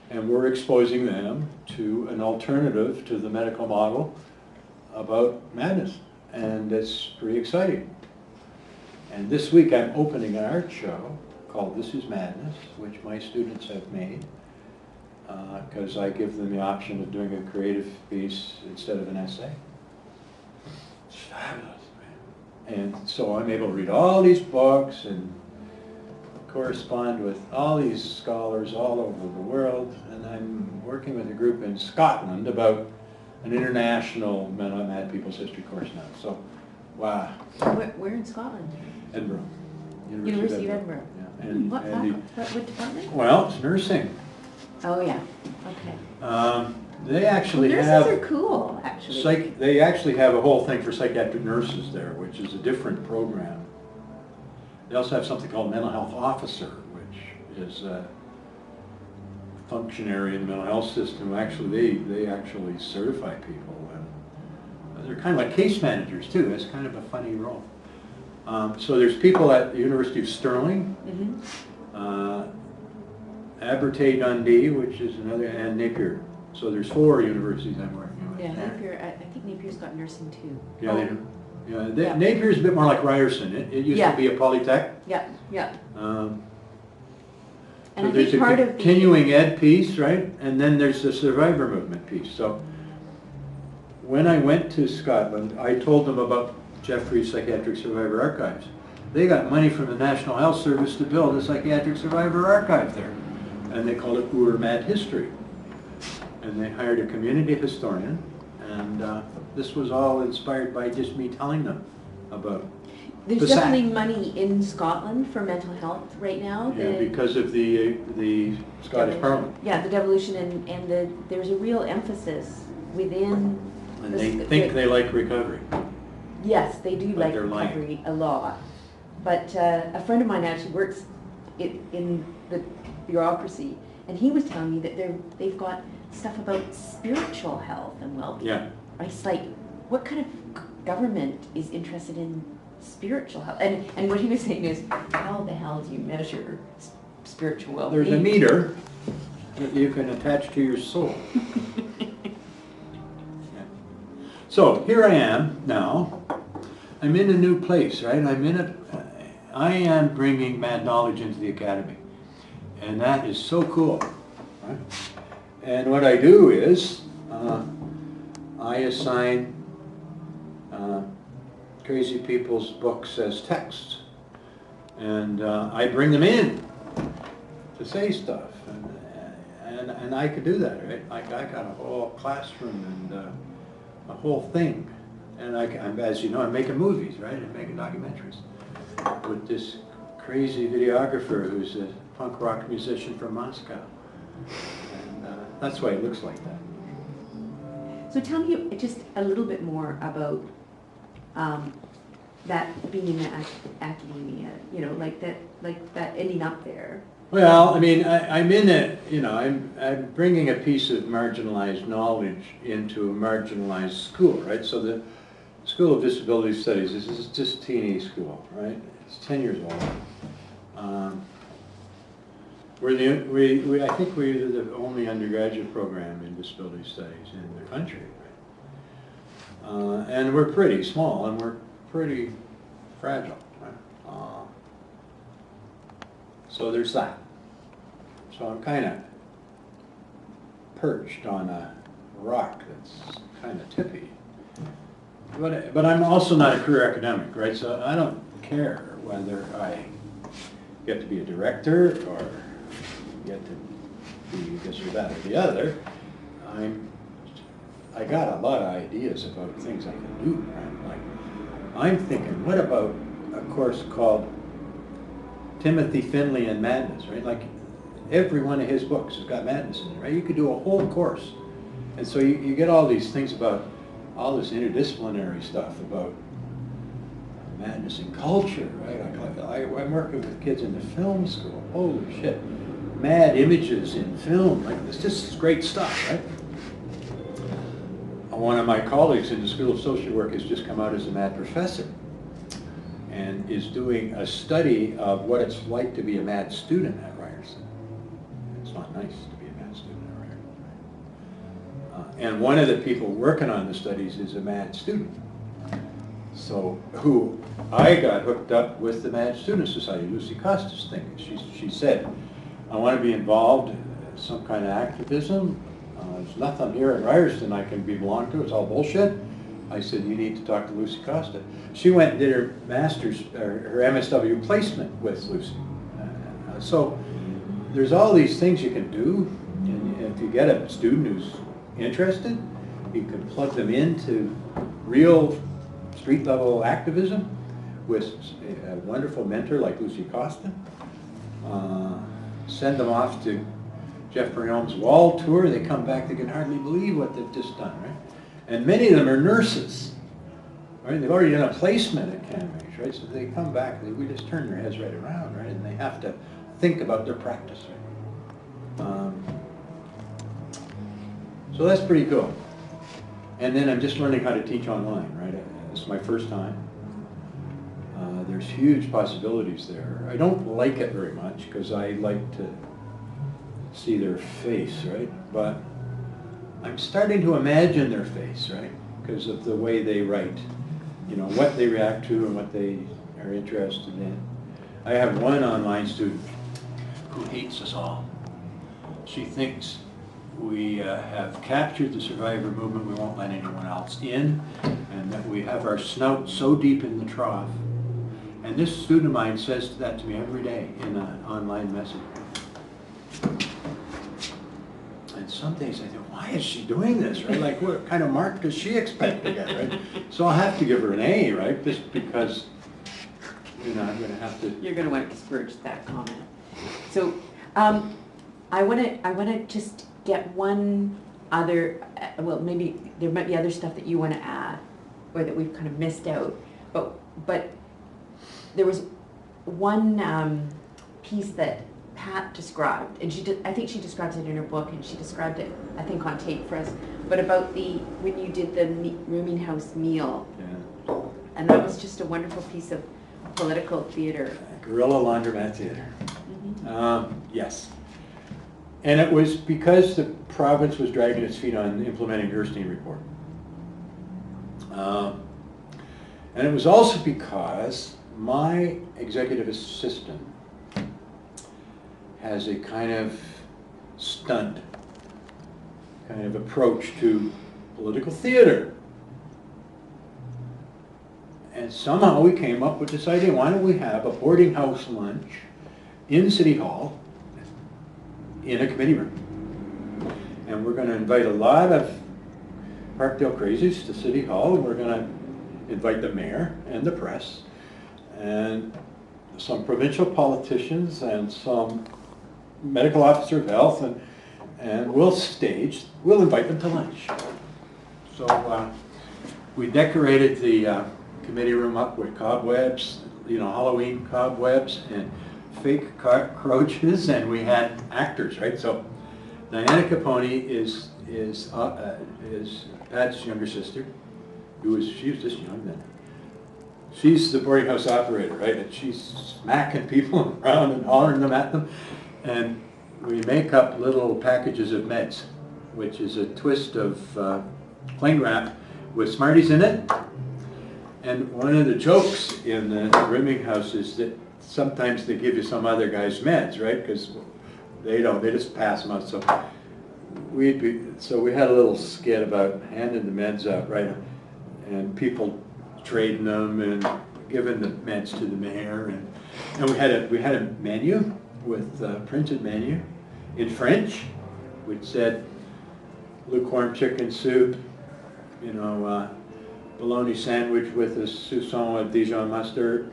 And we're exposing them to an alternative to the medical model about madness. And it's pretty exciting. And this week I'm opening an art show called This Is Madness, which my students have made, because I give them the option of doing a creative piece instead of an essay. It's fabulous, man. And so I'm able to read all these books and correspond with all these scholars all over the world, and I'm working with a group in Scotland about an international Mad People's History course now. So, wow. Where in Scotland? Edinburgh. University of Edinburgh. Yeah. And, what department? Well, it's nursing. Oh yeah. Okay. They actually nurses have. Nurses are cool, actually. They actually have a whole thing for psychiatric nurses there, which is a different program. They also have something called mental health officer, which is a functionary in the mental health system. Actually, they actually certify people, and they're kind of like case managers too. It's kind of a funny role. So there's people at the University of Stirling, Abertay Dundee, which is another, and Napier. So there's 4 universities I'm working with. Yeah, Napier. I think Napier's got nursing too. Yeah, they do. Yeah, Napier's a bit more like Ryerson. It used to be a polytech. Yeah, yeah. And so there's a continuing ed piece, right? And then there's the survivor movement piece. So when I went to Scotland, I told them about Jeffrey's Psychiatric Survivor Archives. They got money from the National Health Service to build a Psychiatric Survivor Archive there. And they called it Ur Mad History. And they hired a community historian. And this was all inspired by just me telling them about There's definitely money in Scotland for mental health right now. Yeah, because of the Scottish Parliament. Yeah, the devolution, and there's a real emphasis within. And they think they like recovery. Yes, they do like recovery a lot. But a friend of mine actually works in the bureaucracy, and he was telling me that they've got stuff about spiritual health and well-being. Yeah. It's like, what kind of government is interested in spiritual health? And what he was saying is, how the hell do you measure spiritual well-being? There's a meter that you can attach to your soul. Yeah. So here I am now. I'm in a new place, right? I am bringing mad knowledge into the academy. And that is so cool. Right? And what I do is, I assign crazy people's books as texts. And I bring them in to say stuff. And I could do that, right? Like I got a whole classroom and a whole thing. And I'm, as you know, I'm making movies, right? I'm making documentaries with this crazy videographer who's a punk rock musician from Moscow. And that's why it looks like that. So tell me just a little bit more about that being in academia, you know, like that ending up there. Well, I mean, I'm in it, you know, I'm bringing a piece of marginalized knowledge into a marginalized school, right? So the School of Disability Studies, this is just a teeny school, right? It's 10 years old. I think we're the only undergraduate program in disability studies in the country, right? And we're pretty small and we're pretty fragile, right? So there's that. So I'm kind of perched on a rock that's kind of tippy. But I'm also not a career academic, right? So I don't care whether I get to be a director or get to be this or that or the other. I got a lot of ideas about things I can do, right? Like, I'm thinking, what about a course called Timothy Finley and Madness, right? Like, every one of his books has got madness in it, right? You could do a whole course. And so you get all these things about all this interdisciplinary stuff about madness in culture, right? I'm working with kids in the film school. Holy shit. Mad images in film. Like, it's just great stuff, right? One of my colleagues in the School of Social Work has just come out as a mad professor and is doing a study of what it's like to be a mad student at Ryerson. It's not nice to be a mad student at Ryerson. And one of the people working on the studies is a mad student. So, who I got hooked up with the Mad Student Society, Lucy Costa's thing. She said, I want to be involved in some kind of activism. There's nothing here at Ryerson I can belong to. It's all bullshit. I said, you need to talk to Lucy Costa. She went and did her master's, her MSW placement with Lucy. So there's all these things you can do. And if you get a student who's interested, you can plug them into real street level activism with a wonderful mentor like Lucy Costa. Send them off to Jeffrey Holmes' wall tour. They come back, they can hardly believe what they've just done, right? And many of them are nurses, right? They've already done a placement at Cambridge, right? So they come back, we just turn their heads right around, right? And they have to think about their practice, right? So that's pretty cool. And then I'm just learning how to teach online, right? It's my first time. There's huge possibilities there. I don't like it very much because I like to see their face, right? But I'm starting to imagine their face, right? Because of the way they write, you know, what they react to and what they are interested in. I have one online student who hates us all. She thinks we have captured the survivor movement, we won't let anyone else in, and that we have our snout so deep in the trough. And this student of mine says that to me every day in an online message. And some days I think, why is she doing this, right? Like, what kind of mark does she expect to get, right? So I'll have to give her an A, right? Just because, you know, I'm going to have to... You're going to want to discourage that comment. So I want to just get one other, well, maybe there might be other stuff that you want to add or that we've kind of missed out. But there was one piece that Pat described, and I think she describes it in her book, and she described it, I think, on tape for us, but about when you did the rooming house meal. Yeah. And that was just a wonderful piece of political theater. Guerrilla laundromat theater. Mm-hmm. Yes. And it was because the province was dragging its feet on implementing the Gerstein report. And it was also because my executive assistant has a kind of stunt kind of approach to political theater. And somehow we came up with this idea, why don't we have a boarding house lunch in City Hall in a committee room. And we're going to invite a lot of Parkdale crazies to City Hall, and we're going to invite the mayor and the press and some provincial politicians and some medical officer of health, and we'll invite them to lunch. So we decorated the committee room up with cobwebs, Halloween cobwebs and fake cockroaches, and we had actors, right? So Diana Capone is Pat's younger sister, she was just young then. She's the boarding house operator, right? And she's smacking people around and hollering them at them. And we make up little packages of meds, which is a twist of cling wrap with Smarties in it. And one of the jokes in the rooming house is that sometimes they give you some other guy's meds, right? Because they don't, they just pass them out. So we had a little skit about handing the meds out, right? And people trading them and giving the meds to the mayor, and we had a menu with a printed menu in French, which said lukewarm chicken soup, bologna sandwich with a soupçon of Dijon mustard.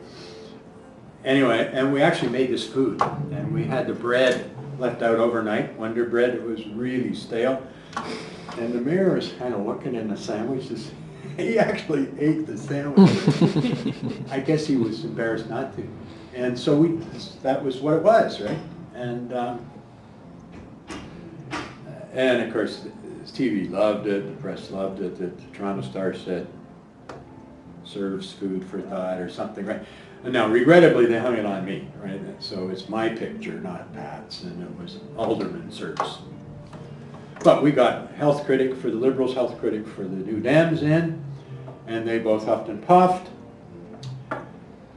Anyway, and we actually made this food, and we had the bread left out overnight, Wonder Bread. It was really stale, and the mayor was kind of looking in the sandwich. He actually ate the sandwich. I guess he was embarrassed not to, and so that was what it was, right? And of course, TV loved it, the press loved it. The Toronto Star said, serves food for thought or something, right? And now, regrettably, they hung it on me, right? So it's my picture, not Pat's, and it was Alderman serves. But we got health critic for the Liberals, health critic for the New Dems in, and they both huffed and puffed.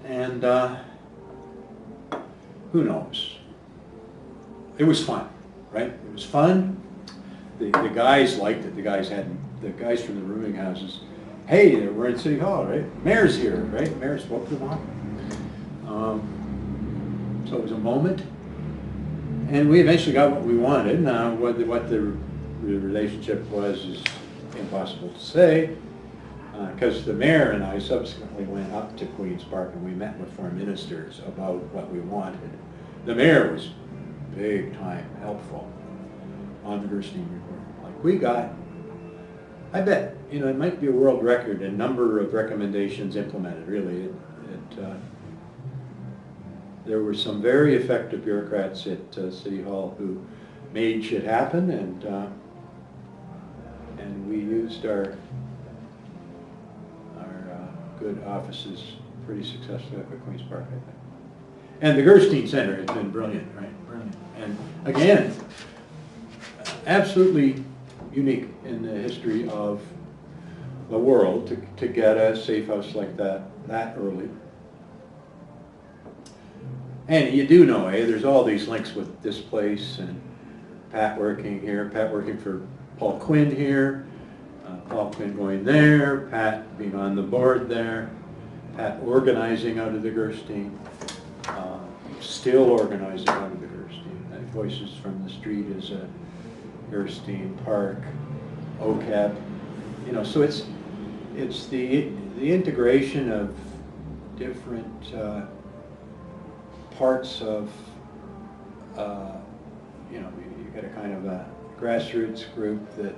And who knows? It was fun, right? It was fun. The guys liked it. The guys from the rooming houses. Hey, we're in City Hall, right? Mayor's here, right? Mayor spoke to them all. So it was a moment, and we eventually got what we wanted. Now, what the relationship was is impossible to say, because the mayor and I subsequently went up to Queen's Park and we met with foreign ministers about what we wanted. The mayor was big time helpful on the Gerstein report. Like we got, I bet, it might be a world record in number of recommendations implemented, really. There were some very effective bureaucrats at City Hall who made shit happen, and we used our good offices pretty successfully up at Queen's Park, I think. And the Gerstein Center has been brilliant, right? Brilliant. And again, absolutely unique in the history of the world to get a safe house like that early. And you do know, there's all these links with this place, and Pat working here, Pat working for Paul Quinn here, Paul Quinn going there, Pat being on the board there, Pat organizing out of the Gerstein, still organizing out of the Gerstein. Voices from the Street is a Gerstein, Park, OCAP, so it's the integration of different parts of, you get a kind of a grassroots group that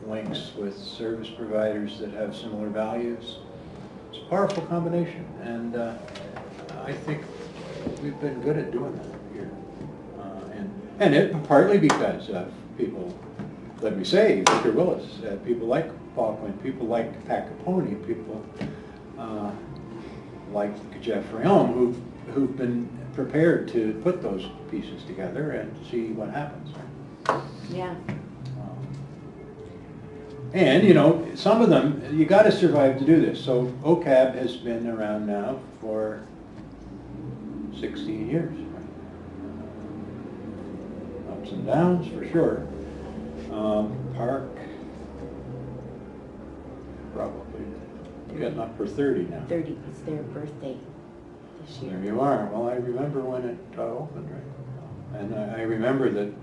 links with service providers that have similar values. It's a powerful combination, and I think we've been good at doing that here. And it partly because of people, let me say, Victor Willis, people like Paul Quinn, people like Pat Capone, people like Jeff Rayom, who've been prepared to put those pieces together and see what happens. Yeah. And, you know, some of them, you got to survive to do this. So OCAB has been around now for 16 years. Ups and downs, for sure. Park, probably getting up for 30 now. 30, it's their birthday this year. There you are. Well, I remember when it opened, right? And I remember that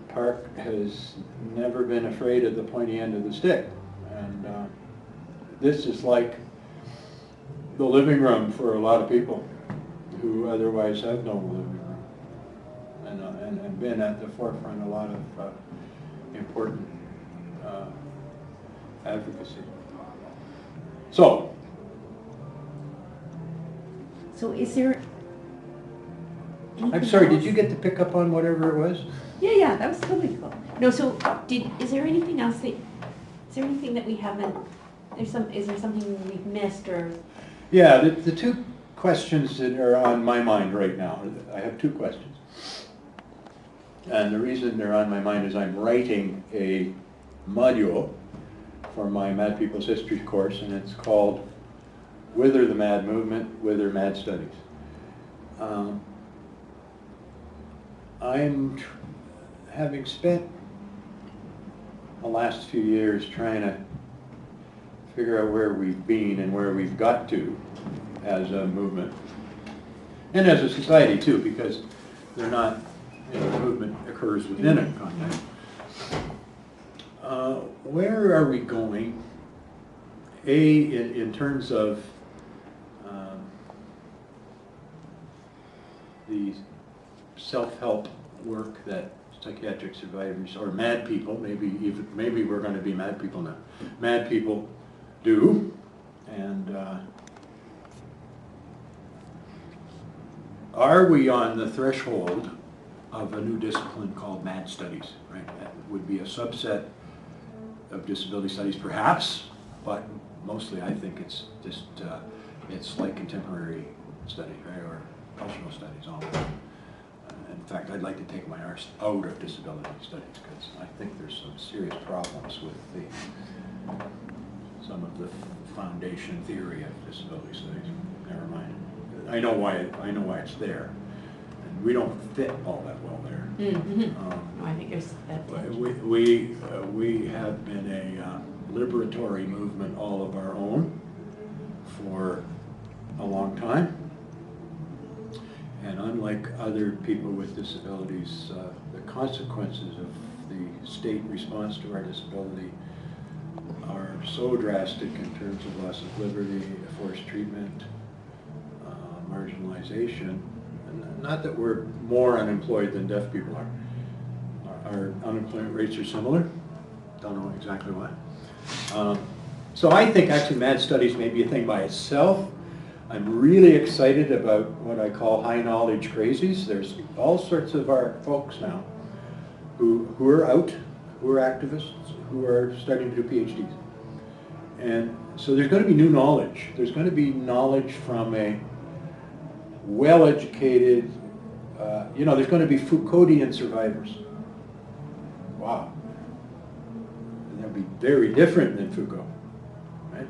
Park has never been afraid of the pointy end of the stick. And this is like the living room for a lot of people who otherwise have no living room. And been at the forefront of a lot of important advocacy. So So is there I'm anything sorry, did else? you get to pick up on whatever it was? Yeah, that was totally cool. No, so is there anything else is there anything that we haven't, is there something we've missed or? Yeah, the two questions that are on my mind right now, I have two questions. And the reason they're on my mind is I'm writing a module for my Mad People's History course, and it's called Wither the Mad Movement, Wither Mad Studies. I'm having spent the last few years trying to figure out where we've been and where we've got to as a movement, and as a society too, because they're not, you know, the movement occurs within a context. Where are we going? In terms of the self-help work that psychiatric survivors or mad people, maybe we're going to be mad people now, mad people do, and are we on the threshold of a new discipline called mad studies, right? That would be a subset of disability studies perhaps, but mostly I think it's just, it's like contemporary studies, right, or cultural studies almost. In fact, I'd like to take my arts out of disability studies because I think there's some serious problems with some of the foundation theory of disability studies. Never mind. I know why it's there, and we don't fit all that well there. Mm-hmm. I think there's that. We have been a liberatory movement all of our own for a long time. And unlike other people with disabilities, the consequences of the state response to our disability are so drastic in terms of loss of liberty, forced treatment, marginalization. And not that we're more unemployed than deaf people are. Our unemployment rates are similar. Don't know exactly why. So I think actually mad studies may be a thing by itself. I'm really excited about what I call high knowledge crazies. There's all sorts of our folks now who are out, who are activists, who are starting to do PhDs. And so there's going to be new knowledge. There's going to be knowledge from a well-educated, there's going to be Foucauldian survivors. Wow. And they'll be very different than Foucault, right?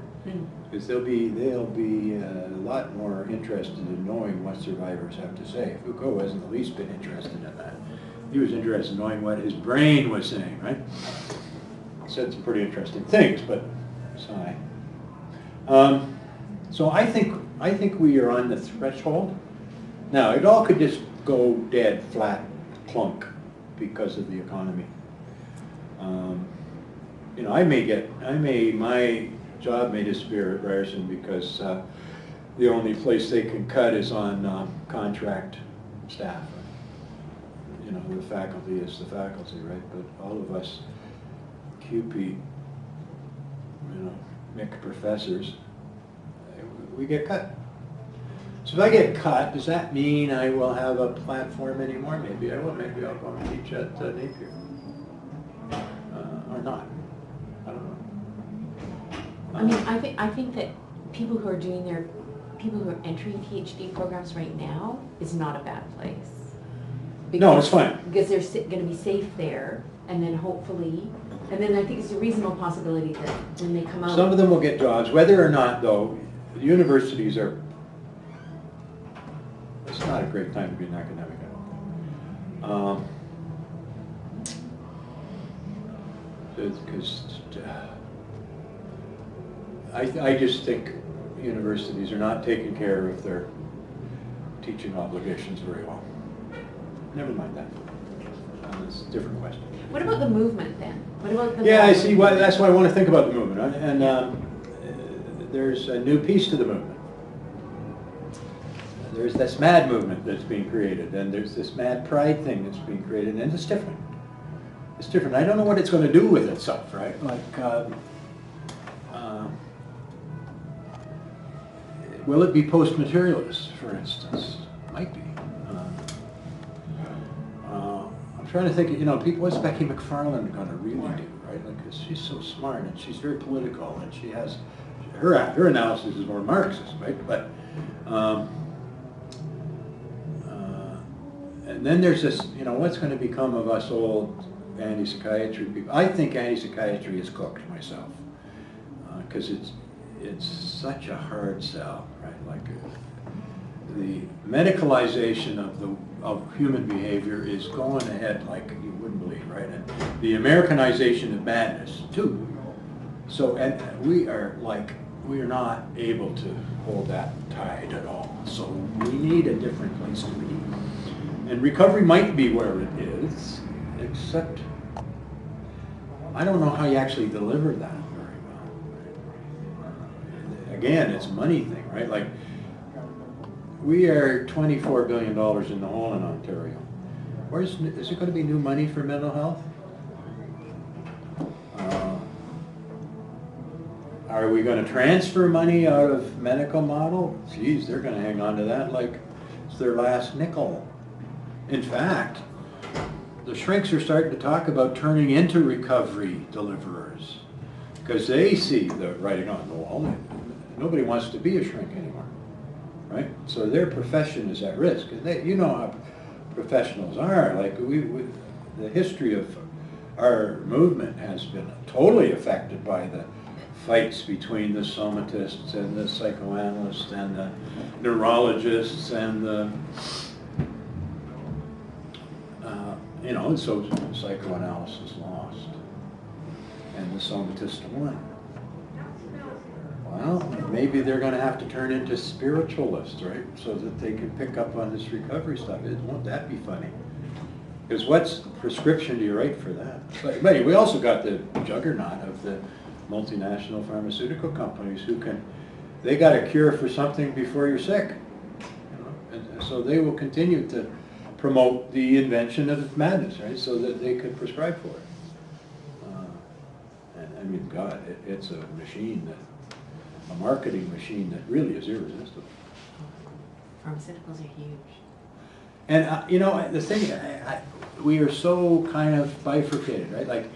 Because they'll be a lot more interested in knowing what survivors have to say. Foucault hasn't the least been interested in that. He was interested in knowing what his brain was saying, right? He said some pretty interesting things, but sigh. So I think we are on the threshold. Now, it all could just go dead, flat, clunk because of the economy. My job may disappear at Ryerson because the only place they can cut is on contract staff. You know, the faculty is the faculty, right? But all of us QP, MIC professors, we get cut. So if I get cut, does that mean I will have a platform anymore? Maybe I will. Maybe I'll go and teach at Napier. Or not. I don't know. I mean, I think that people who are entering PhD programs right now is not a bad place. No, it's fine. Because they're going to be safe there, and then hopefully, and then I think it's a reasonable possibility that when they come out... Some of them will get jobs. Whether or not, though, the universities are... It's not a great time to be an academic, I don't think. Because I just think universities are not taking care of their teaching obligations very well. Never mind that. That's a different question. What about the movement then? What about the Yeah, I movement? see. That's why I want to think about the movement. And there's a new piece to the movement. There's this mad movement that's being created, and there's this mad pride thing that's being created, and it's different. It's different. I don't know what it's going to do with itself, right? Like, will it be post-materialist, for instance? Might be. I'm trying to think, people, what's Becky McFarland going to really do, right? Like, 'cause she's so smart, and she's very political, and she has, her analysis is more Marxist, right? But, and then there's this, what's going to become of us old anti-psychiatry people? I think anti-psychiatry is cooked myself, because it's such a hard sell, right? Like the medicalization of human behavior is going ahead like you wouldn't believe, right? And the Americanization of madness too. So, and we are not able to hold that tide at all. So we need a different place to be. And recovery might be where it is, except I don't know how you actually deliver that very well. Again, it's a money thing, right? Like, we are $24 billion in the hole in Ontario. Is there going to be new money for mental health? Are we going to transfer money out of medical model? Geez, they're going to hang on to that like it's their last nickel. In fact, the shrinks are starting to talk about turning into recovery deliverers because they see the writing on the wall. Nobody wants to be a shrink anymore, right? So their profession is at risk. And you know how professionals are. Like the history of our movement has been totally affected by the fights between the somatists and the psychoanalysts and the neurologists and the and so psychoanalysis lost, and the somatists won. Well, maybe they're going to have to turn into spiritualists, right? So that they can pick up on this recovery stuff. Won't that be funny? Because what's the prescription do you write for that? But we also got the juggernaut of the multinational pharmaceutical companies they got a cure for something before you're sick. And so they will continue to promote the invention of madness, right? So that they could prescribe for it. And I mean, God, it's a machine a marketing machine that really is irresistible. Pharmaceuticals are huge. And the thing, we are so kind of bifurcated, right? Like,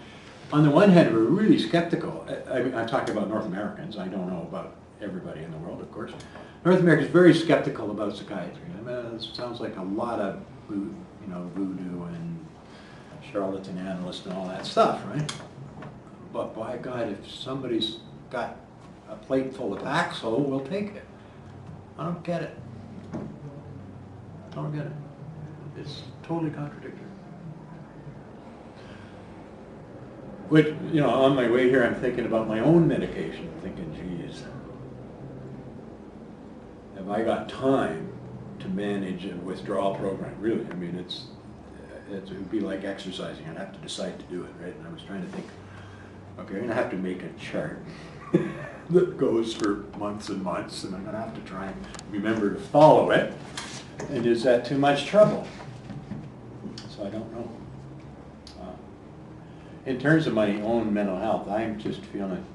on the one hand, we're really skeptical. I'm talking about North Americans. I don't know about everybody in the world, of course. North America is very skeptical about psychiatry. I mean, it sounds like a lot of voodoo and charlatan analyst and all that stuff, right? But by God, if somebody's got a plate full of Paxil, we'll take it. I don't get it. I don't get it. It's totally contradictory. Which, on my way here, I'm thinking about my own medication, thinking, geez, have I got time to manage a withdrawal program? Really, I mean, it would be like exercising. I'd have to decide to do it, right? And I was trying to think, okay, I'm going to have to make a chart that goes for months and months, and I'm going to have to try and remember to follow it. And is that too much trouble? So I don't know. In terms of my own mental health, I'm just feeling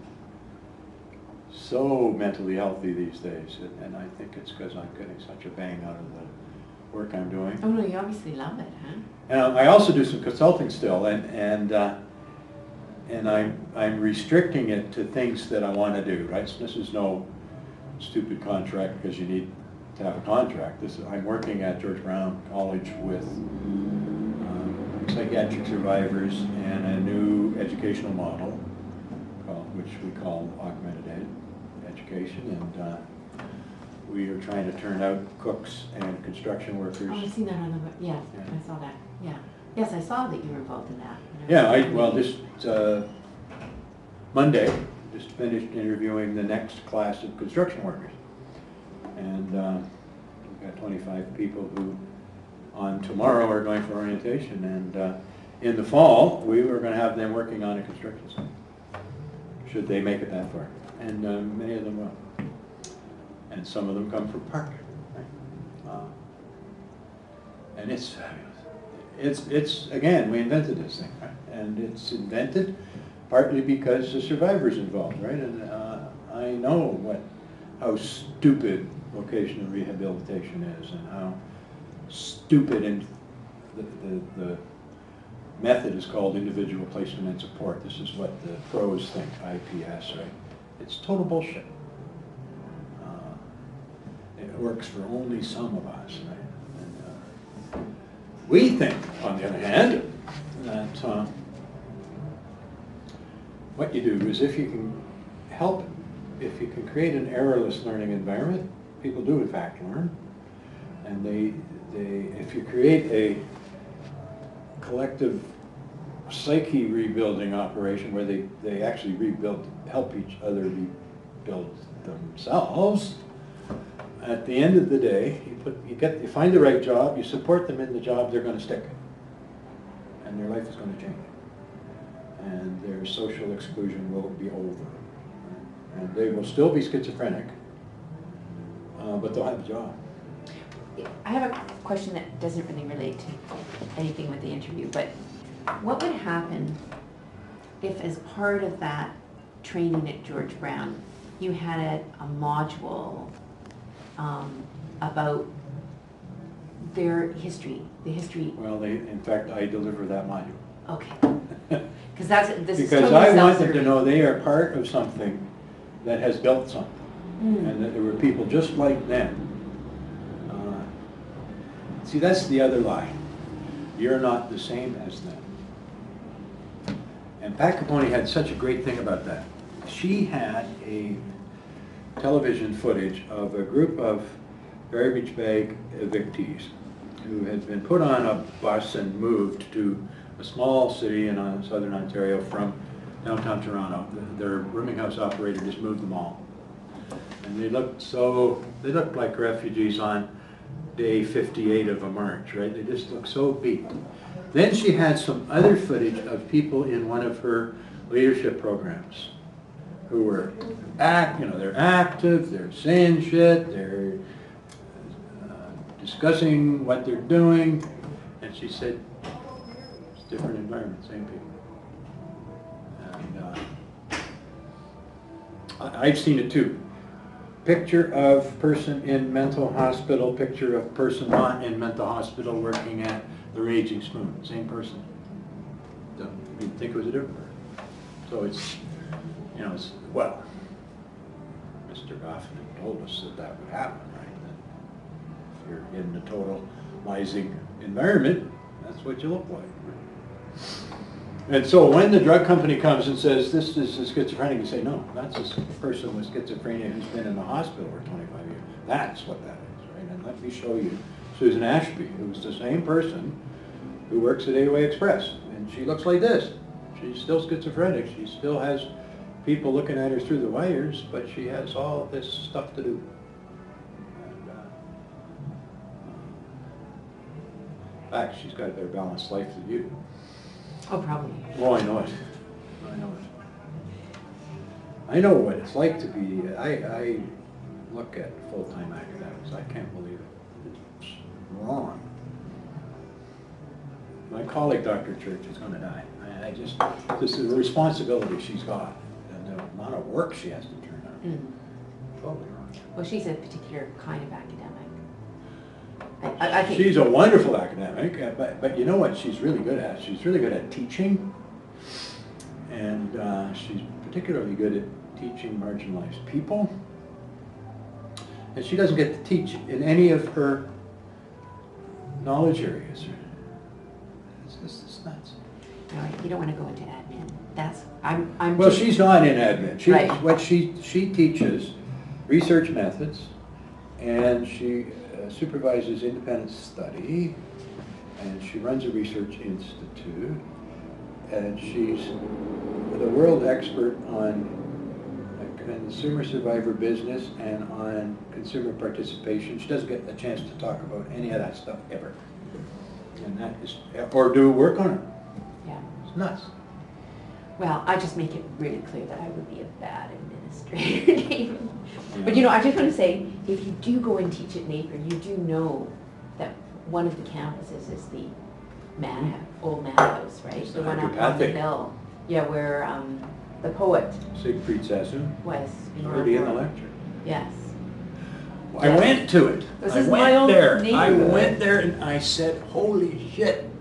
so mentally healthy these days, and I think it's because I'm getting such a bang out of the work I'm doing. Oh no, you obviously love it, huh? And I also do some consulting still, and I'm restricting it to things that I want to do, right? So this is no stupid contract because you need to have a contract. I'm working at George Brown College with psychiatric survivors and a new educational model, which we call augmented education, and we are trying to turn out cooks and construction workers. Oh, I've seen that on the web. Yeah, I saw that. Yeah. Yes, I saw that you were involved in that. Yeah, well, just Monday, just finished interviewing the next class of construction workers. And we've got 25 people who on tomorrow are going for orientation. And in the fall, we were going to have them working on a construction site, should they make it that far. And many of them will. And some of them come from Park. Right? And it's fabulous. It's again, we invented this thing, right? And it's invented partly because the survivor's involved, right? And I know how stupid vocational rehabilitation is, and how stupid the method is called individual placement and support. This is what the pros think, IPS, right? It's total bullshit. It works for only some of us, right? And, we think, on the other hand, that what you do is if you can help, if you can create an errorless learning environment, people do in fact learn. And if you create a collective psyche rebuilding operation where they actually help each other rebuild themselves, at the end of the day, you find the right job, you support them in the job, they're going to stick. And their life is going to change. And their social exclusion will be over. And they will still be schizophrenic, but they'll have a job. I have a question that doesn't really relate to anything with the interview, but what would happen if, as part of that training at George Brown, you had a module about their history, the history? Well, in fact, I deliver that module. Okay. Because this is because totally I want them to self-serving. know they are part of something that has built something, and that there were people just like them. See, that's the other lie. You're not the same as them. And Pat Capone had such a great thing about that. She had a television footage of a group of garbage bag evictees who had been put on a bus and moved to a small city in southern Ontario from downtown Toronto. Their rooming house operator just moved them all. And they looked like refugees on day 58 of a march, right? They just looked so beat. Then she had some other footage of people in one of her leadership programs who were they're active, they're saying shit, they're discussing what they're doing, and she said, it's different environment, same people. And I've seen it too. Picture of person in mental hospital, picture of person not in mental hospital working at the Raging Spoon, same person. You'd think it was a different person. So it's, well, Mr. Goffman told us that would happen, right? That if you're in the totalizing environment, that's what you look like. Right? And so when the drug company comes and says, this is a schizophrenic, you say, no, that's a person with schizophrenia who's been in the hospital for 25 years. That's what that is, right? And let me show you Susan Ashby, who's the same person who works at AOA Express. And she looks like this. She's still schizophrenic. She still has people looking at her through the wires, but she has all this stuff to do. And, in fact, she's got a better balanced life than you do. Oh, probably. Oh, I know it. I know it. I know what it's like to be, I look at full-time academics. I can't believe it. It's wrong. My colleague, Dr. Church, is going to die. This is a responsibility she's got, and the amount of work she has to turn out. Mm. Totally wrong. Well, she's a particular kind of academic. I think She's a wonderful academic, but you know what she's really good at? She's really good at teaching, and she's particularly good at teaching marginalized people. And she doesn't get to teach in any of her knowledge areas. It's nuts. No, you don't want to go into admin. That's I'm. Well, just, she's not in admin. Right. What she teaches research methods, and she supervises independent study, and she runs a research institute, and she's the world expert on consumer survivor business and on consumer participation. She doesn't get a chance to talk about any of that stuff ever, and that is, or do work on it. Yeah. It's nuts. Well, I just make it really clear that I would be a bad administrator. But you know, I just want to say, if you do go and teach at Napier, you do know that one of the campuses is the old madhouse, right? It's the the one up on the hydropathic. hill. Yeah, where the poet Siegfried Sassoon. was. Already in the lecture. Yes. I went to it. This I is went my old there. I neighborhood. went there and I said, "Holy shit!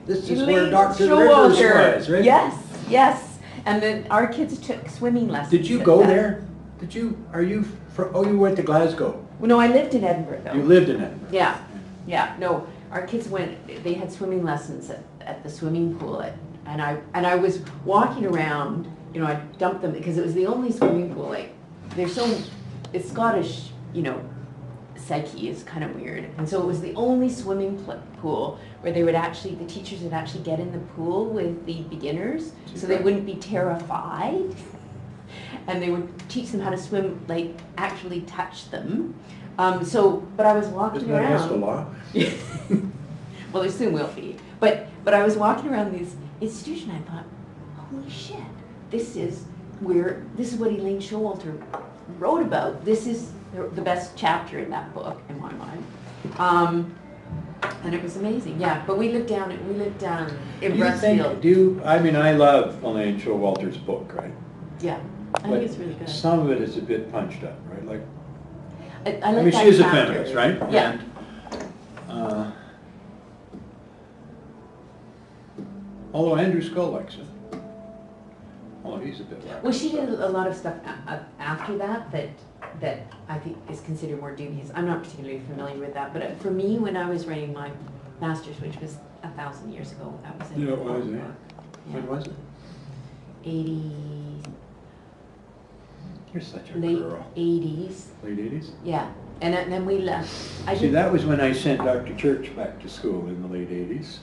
This is Elaine where Dr. Rivers Showalter. was, right?" Yes, yes. And then our kids took swimming lessons. Did you at go that. there? Did you? Are you from? Oh, you went to Glasgow. Well, no, I lived in Edinburgh though. You lived in Edinburgh. Yeah, yeah. No, our kids went. They had swimming lessons at the swimming pool, and I was walking around. You know, I dumped them because it was the only swimming pool. Like, it's Scottish. You know, psyche is kind of weird, and so it was the only swimming pool where they would actually, the teachers would actually get in the pool with the beginners, so they wouldn't be terrified. And they would teach them how to swim, like actually touch them. But I was walking Isn't that against the around. law? Well, there soon will be. But I was walking around this institution. I thought, holy shit, this is what Elaine Showalter wrote about. This is the best chapter in that book, in my mind. And it was amazing. Yeah, but we lived down in Brunsfield. I mean, I love Elaine Showalter's book, right? Yeah, I think it's really good. Some of it is a bit punched up, right? Like, I like mean, that she is a chapter. feminist, right? Yeah. And, although Andrew Scull likes it. Although he's a bit like Well, she did a lot of stuff after that I think is considered more dubious. I'm not particularly familiar with that, but for me, when I was writing my master's, which was 1,000 years ago, that was it. Yeah, it was, yeah. Yeah. When was it? 80, You're such a late girl. 80s. Late 80s? Yeah, and then we left. See, that was when I sent Dr. Church back to school in the late 80s.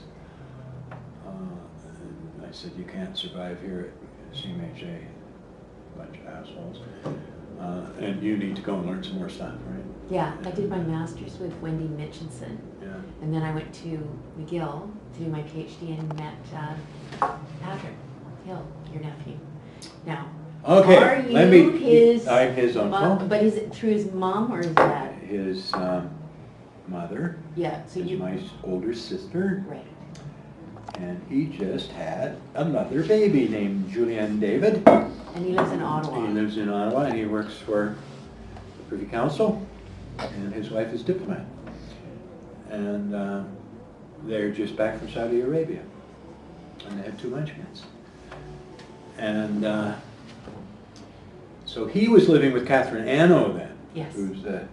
And I said, you can't survive here at CMHA, bunch of assholes. And you need to go and learn some more stuff, right? Yeah, I did my master's with Wendy Mitchinson. Yeah. And then I went to McGill to do my PhD and met Patrick Hill, your nephew. Now, Okay, are you I'm his uncle. But is it through his mom or his dad? His mother Yeah, so is you... my older sister. Right. And he just had another baby named Julian David. And he lives in Ottawa. He lives in Ottawa and he works for the Privy Council, and his wife is diplomat. And they're just back from Saudi Arabia, and they have 2 munchkins. And so he was living with Catherine Anno then, Yes. who's a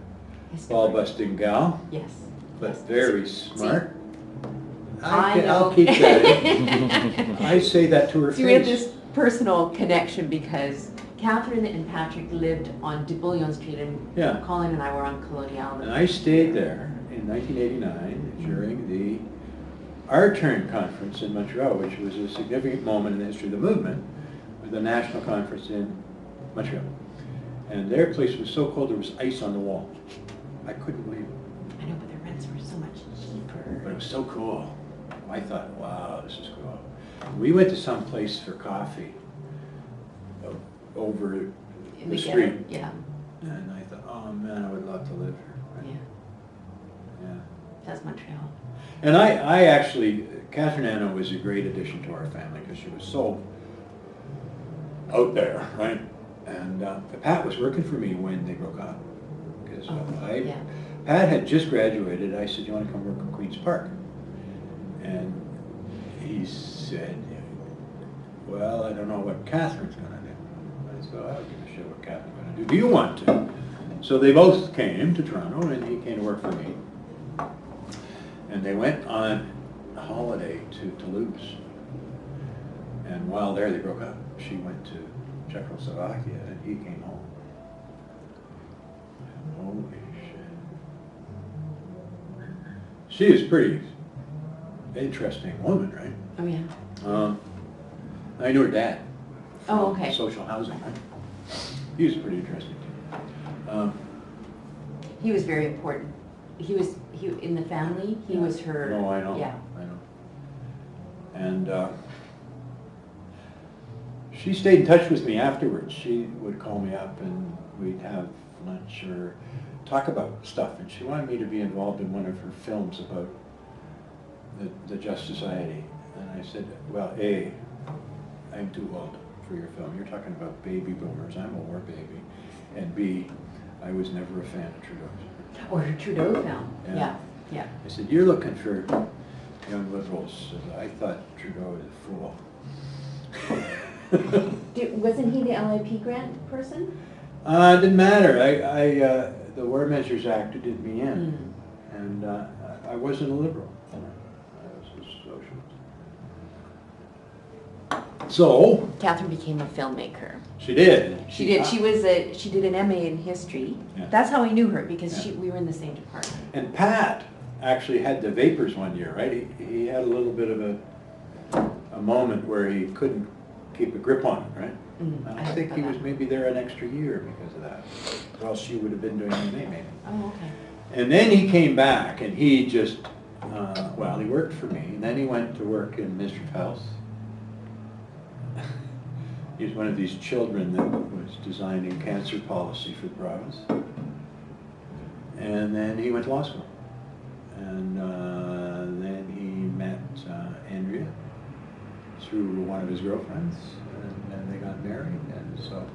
His ball-busting gal, Yes. but Yes. very See, smart. I know. I'll keep that in. I say that to her So we have face. this personal connection because Catherine and Patrick lived on de Bouillon Street, and Yeah. Colin and I were on Colonial. And I stayed there in 1989 during the Our Turn conference in Montreal, which was a significant moment in the history of the movement, with the national conference in Montreal. And their place was so cold there was ice on the wall. I couldn't believe it. I know, but the rents were so much cheaper. But it was so cool. I thought, wow, this is cool. We went to some place for coffee over In the ghetto, street. Yeah, And I thought, oh man, I would love to live here. yeah, Yeah. that's Montreal. And I actually, Catherine Anno was a great addition to our family because she was so out there, right? And Pat was working for me when they broke up. Because Yeah. Pat had just graduated. I said, you want to come work in Queen's Park? And he said, well, I don't know what Catherine's going to do. I said, I don't give a shit what Catherine's going to do. Do you want to? So they both came to Toronto, and he came to work for me. And they went on a holiday to Toulouse. And while there, they broke up. She went to Czechoslovakia, and he came home. And holy shit. She is a pretty interesting woman, right? Oh, yeah. I knew her dad. Oh, okay. Social housing, right? He was pretty interesting too. He was very important. He in the family. He was her. No, I know. Yeah. I know. And she stayed in touch with me afterwards. She would call me up and we'd have lunch or talk about stuff. And she wanted me to be involved in one of her films about the Just Society. And I said, well, A, I'm too old for your film. You're talking about baby boomers. I'm a war baby. And B, I was never a fan of Trudeau's. Or her Trudeau film. Yeah. Yeah. I said, you're looking for young liberals. I thought Trudeau was a fool. Wasn't he the LIP grant person? It didn't matter. The War Measures Act did me in. And I wasn't a liberal. I was a socialist. So Catherine became a filmmaker. she did. She did. She did an MA in history. Yeah. That's how I knew her, because Yeah. we were in the same department. And Pat actually had the vapors one year, right? He had a little bit of a moment where he couldn't keep a grip on it, right? I think he was maybe there an extra year because of that. Or else she would have been doing MA maybe. Oh, okay. And then he came back and he just, well, he worked for me. And then he went to work in Ministry of Health. He was one of these children that was designing cancer policy for the province. And then he went to law school. And then he met Andrea through one of his girlfriends. And then they got married. And so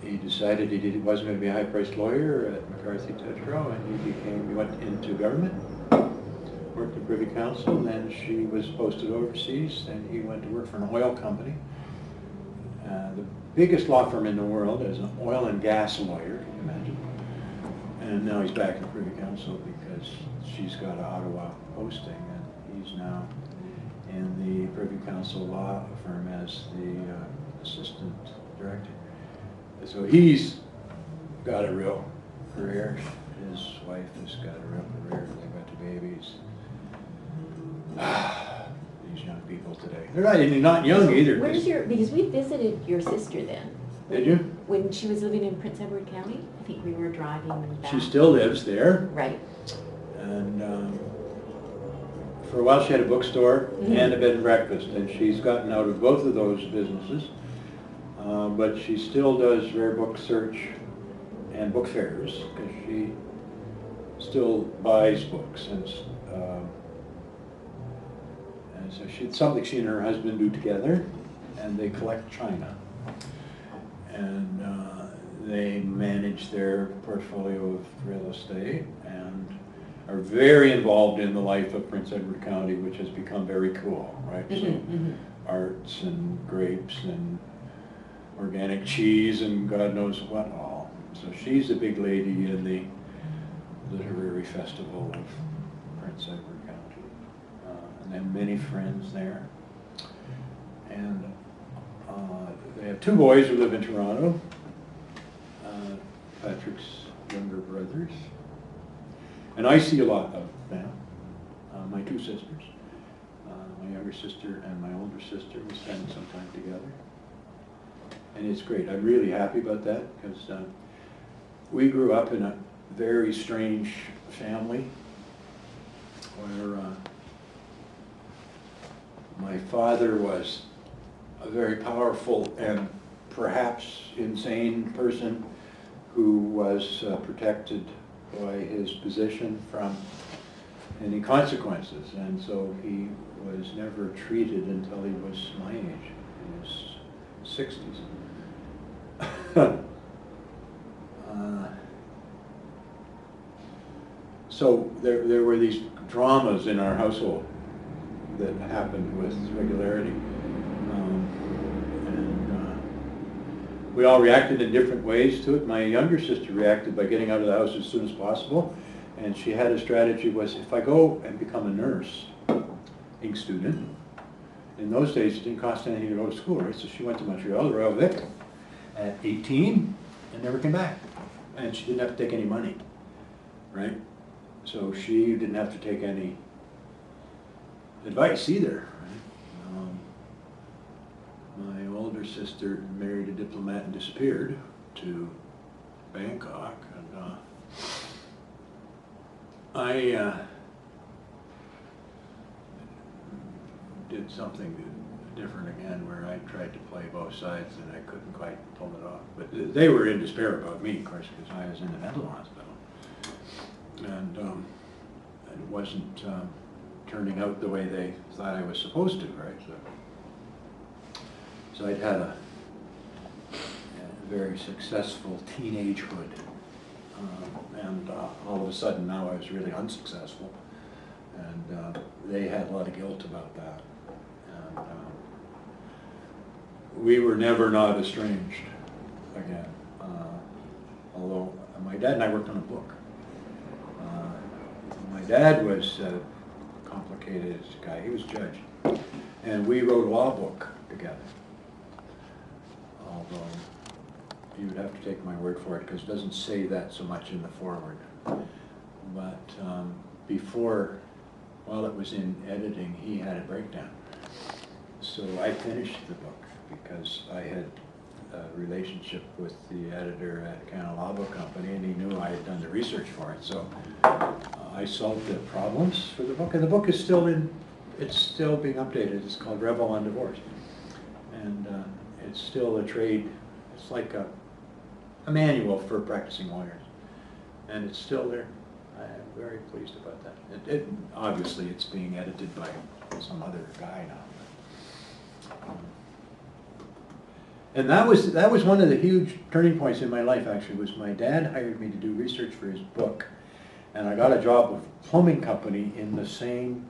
he decided he wasn't going to be a high-priced lawyer at McCarthy Tetro, and he went into government, worked in Privy Council. Then she was posted overseas, and he went to work for an oil company. The biggest law firm in the world as an oil and gas lawyer, can you imagine? And now he's back in Privy Council because she's got an Ottawa posting, and he's now in the Privy Council law firm as the assistant director. So he's got a real career. His wife has got a real career. They've got two babies. These young people today. They're not young either. Because we visited your sister then. Did you? When she was living in Prince Edward County. I think we were driving back. She still lives there. Right. And for a while she had a bookstore and a bed and breakfast, and she's gotten out of both of those businesses. But she still does rare book search and book fairs, because she still buys books. And so it's something she and her husband do together, and they collect china. And they manage their portfolio of real estate and are very involved in the life of Prince Edward County, which has become very cool, right? So arts and grapes and organic cheese and God knows what all. So she's a big lady in the literary festival of Prince Edward County. And they have many friends there. And they have two boys who live in Toronto, Patrick's younger brothers. And I see a lot of them. My two sisters, my younger sister and my older sister, we spend some time together. And it's great. I'm really happy about that, because we grew up in a very strange family where my father was a very powerful and perhaps insane person who was protected by his position from any consequences, and so he was never treated until he was my age, in his 60s. So there were these dramas in our household that happened with regularity. We all reacted in different ways to it. My younger sister reacted by getting out of the house as soon as possible. And she had a strategy was, if I go and become a nurse, ink student, in those days it didn't cost anything to go to school, right? So she went to Montreal, the Royal Vic, at 18 and never came back. And she didn't have to take any money, right? So she didn't have to take any advice either, right? My older sister married a diplomat and disappeared to Bangkok, and I did something different again, where I tried to play both sides and I couldn't quite pull it off. But they were in despair about me, of course, because I was in the mental hospital, and it wasn't turning out the way they thought I was supposed to, right? So I'd had a very successful teenagehood, and all of a sudden now I was really unsuccessful, and they had a lot of guilt about that. And we were never not estranged again, although my dad and I worked on a book. My dad was a complicated guy. He was a judge, and we wrote a law book together. Although you would have to take my word for it, because it doesn't say that so much in the foreword. But while it was in editing, he had a breakdown. So I finished the book because I had a relationship with the editor at Canada Law Book Company, and he knew I had done the research for it. So I solved the problems for the book, and the book is still it's still being updated. It's called Reville on Divorce. And it's still a trade, it's like a manual for practicing lawyers. And it's still there. I am very pleased about that. Obviously it's being edited by some other guy now. And that was one of the huge turning points in my life, actually, was my dad hired me to do research for his book. And I got a job with a plumbing company in the same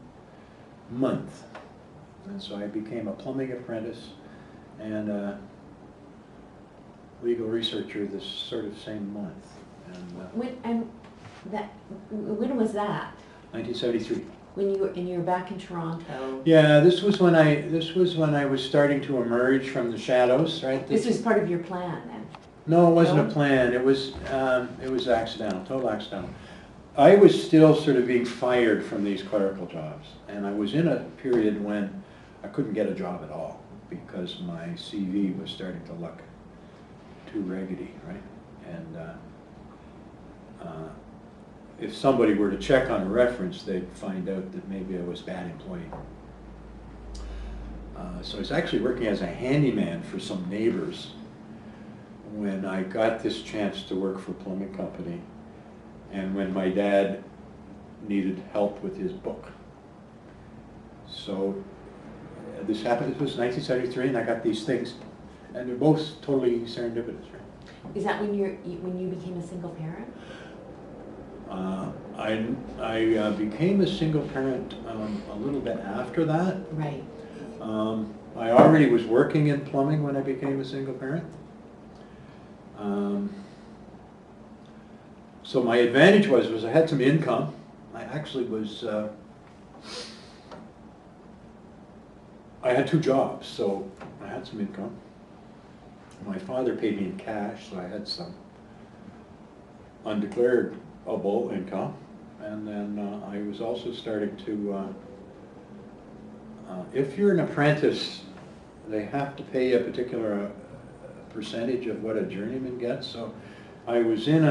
month. And so I became a plumbing apprentice and a legal researcher this sort of same month. And when was that? 1973. When you were back in Toronto. Yeah, this was when I was starting to emerge from the shadows, right? This was part of your plan then? No, it wasn't a plan. It was accidental, total accidental. I was still sort of being fired from these clerical jobs, and I was in a period when I couldn't get a job at all, because my CV was starting to look too raggedy, right? And if somebody were to check on a reference, they'd find out that maybe I was a bad employee. So I was actually working as a handyman for some neighbors when I got this chance to work for a plumbing company, and when my dad needed help with his book. So this happened, it was 1973, and I got these things, and they're both totally serendipitous, right? Is that when you became a single parent? I became a single parent a little bit after that. Right. I already was working in plumbing when I became a single parent. So my advantage was I had some income. I actually was, I had 2 jobs, so I had some income. My father paid me in cash, so I had some undeclarable income. And then I was also starting to, if you're an apprentice, they have to pay a particular percentage of what a journeyman gets. So I was in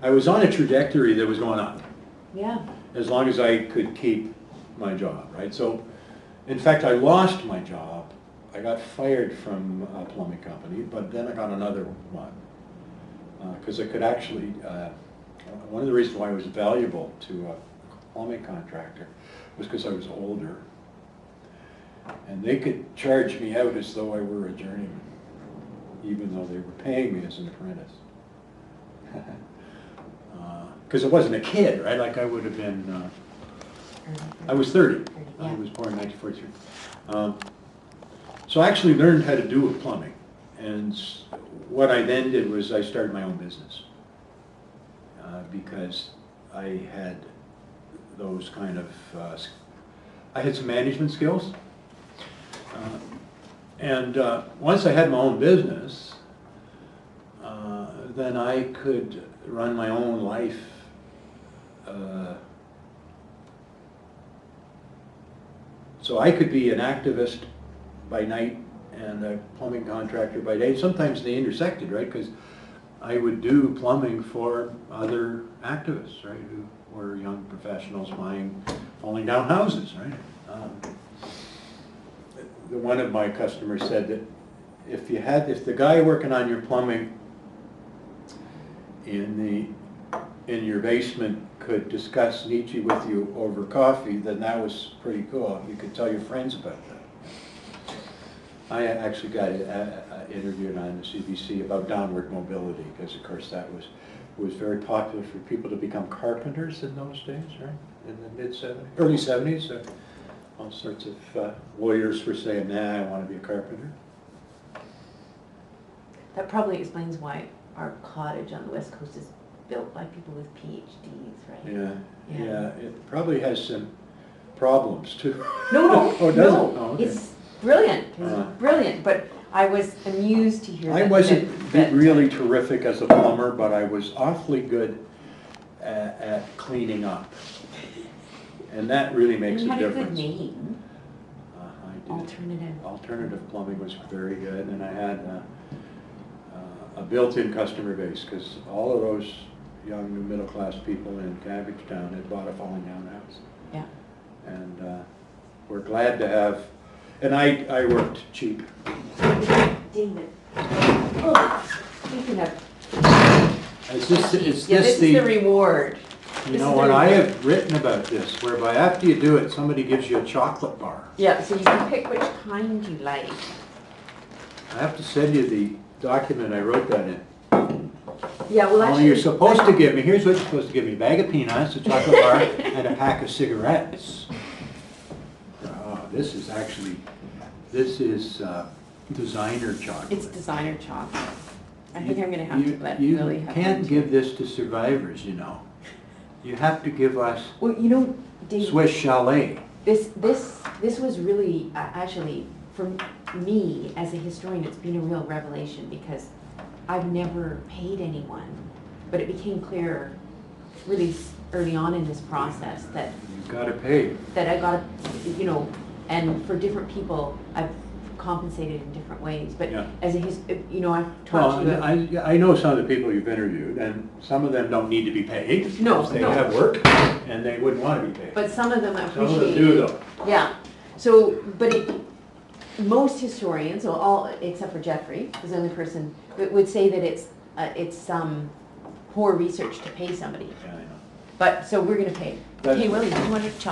I was on a trajectory that was going up. Yeah. As long as I could keep my job, right? So, in fact, I lost my job. I got fired from a plumbing company, but then I got another one. Because I could actually, one of the reasons why I was valuable to a plumbing contractor was because I was older. And they could charge me out as though I were a journeyman, even though they were paying me as an apprentice. Because it wasn't a kid, right? Like I would have been, I was 30. Yeah. I was born in 1943. So I actually learned how to do with plumbing. And what I then did was I started my own business. Because I had those kind of, I had some management skills. And once I had my own business, then I could run my own life. So I could be an activist by night and a plumbing contractor by day. Sometimes they intersected, right? Because I would do plumbing for other activists, right, who were young professionals falling down houses, right? One of my customers said that if the guy working on your plumbing in your basement could discuss Nietzsche with you over coffee, then that was pretty cool. You could tell your friends about that. I actually got interviewed on the CBC about downward mobility, because of course that was very popular for people to become carpenters in those days, right? In the mid-70s, early 70s. All sorts of lawyers were saying, nah, I want to be a carpenter. That probably explains why our cottage on the West Coast is built by people with PhDs, right? Yeah. It probably has some problems too. No, Oh, does it? Oh, okay. It's brilliant. It's brilliant. But I was amused to hear I wasn't really terrific as a plumber, but I was awfully good at cleaning up. And that really makes a difference. You had a good name. I did. Alternative plumbing was very good, and I had a built-in customer base, because all of those young new middle-class people in Cabbagetown had bought a falling down house. Yeah. And we're glad to have, and I worked cheap. David. Oh, speaking of. This is the reward. You know what, I have written about this, whereby after you do it, somebody gives you a chocolate bar. Yeah, so you can pick which kind you like. I have to send you the document I wrote that in. Yeah, well actually... you're supposed to give me, here's what you're supposed to give me: a bag of peanuts, a chocolate bar, and a pack of cigarettes. This is designer chocolate. It's designer chocolate. I think I'm going to have to let Lily have You can't give this to survivors, you know. You have to give us, well, you know, Dave, Swiss Chalet. This was really, actually, for me as a historian, it's been a real revelation, because I've never paid anyone, but it became clear really early on in this process that you've got to pay. That I got to, you know, and for different people, I've compensated in different ways. But yeah. as a you know, I've talked to I know some of the people you've interviewed, and some of them don't need to be paid. No, they have work, and they wouldn't want to be paid. But some of them appreciate. Some of them do, though. Yeah. So, but most historians, or all except for Jeffrey, who's the only person, would say that it's some poor research to pay somebody. Yeah, I know. But so we're going to pay. Okay, Willie, do you want to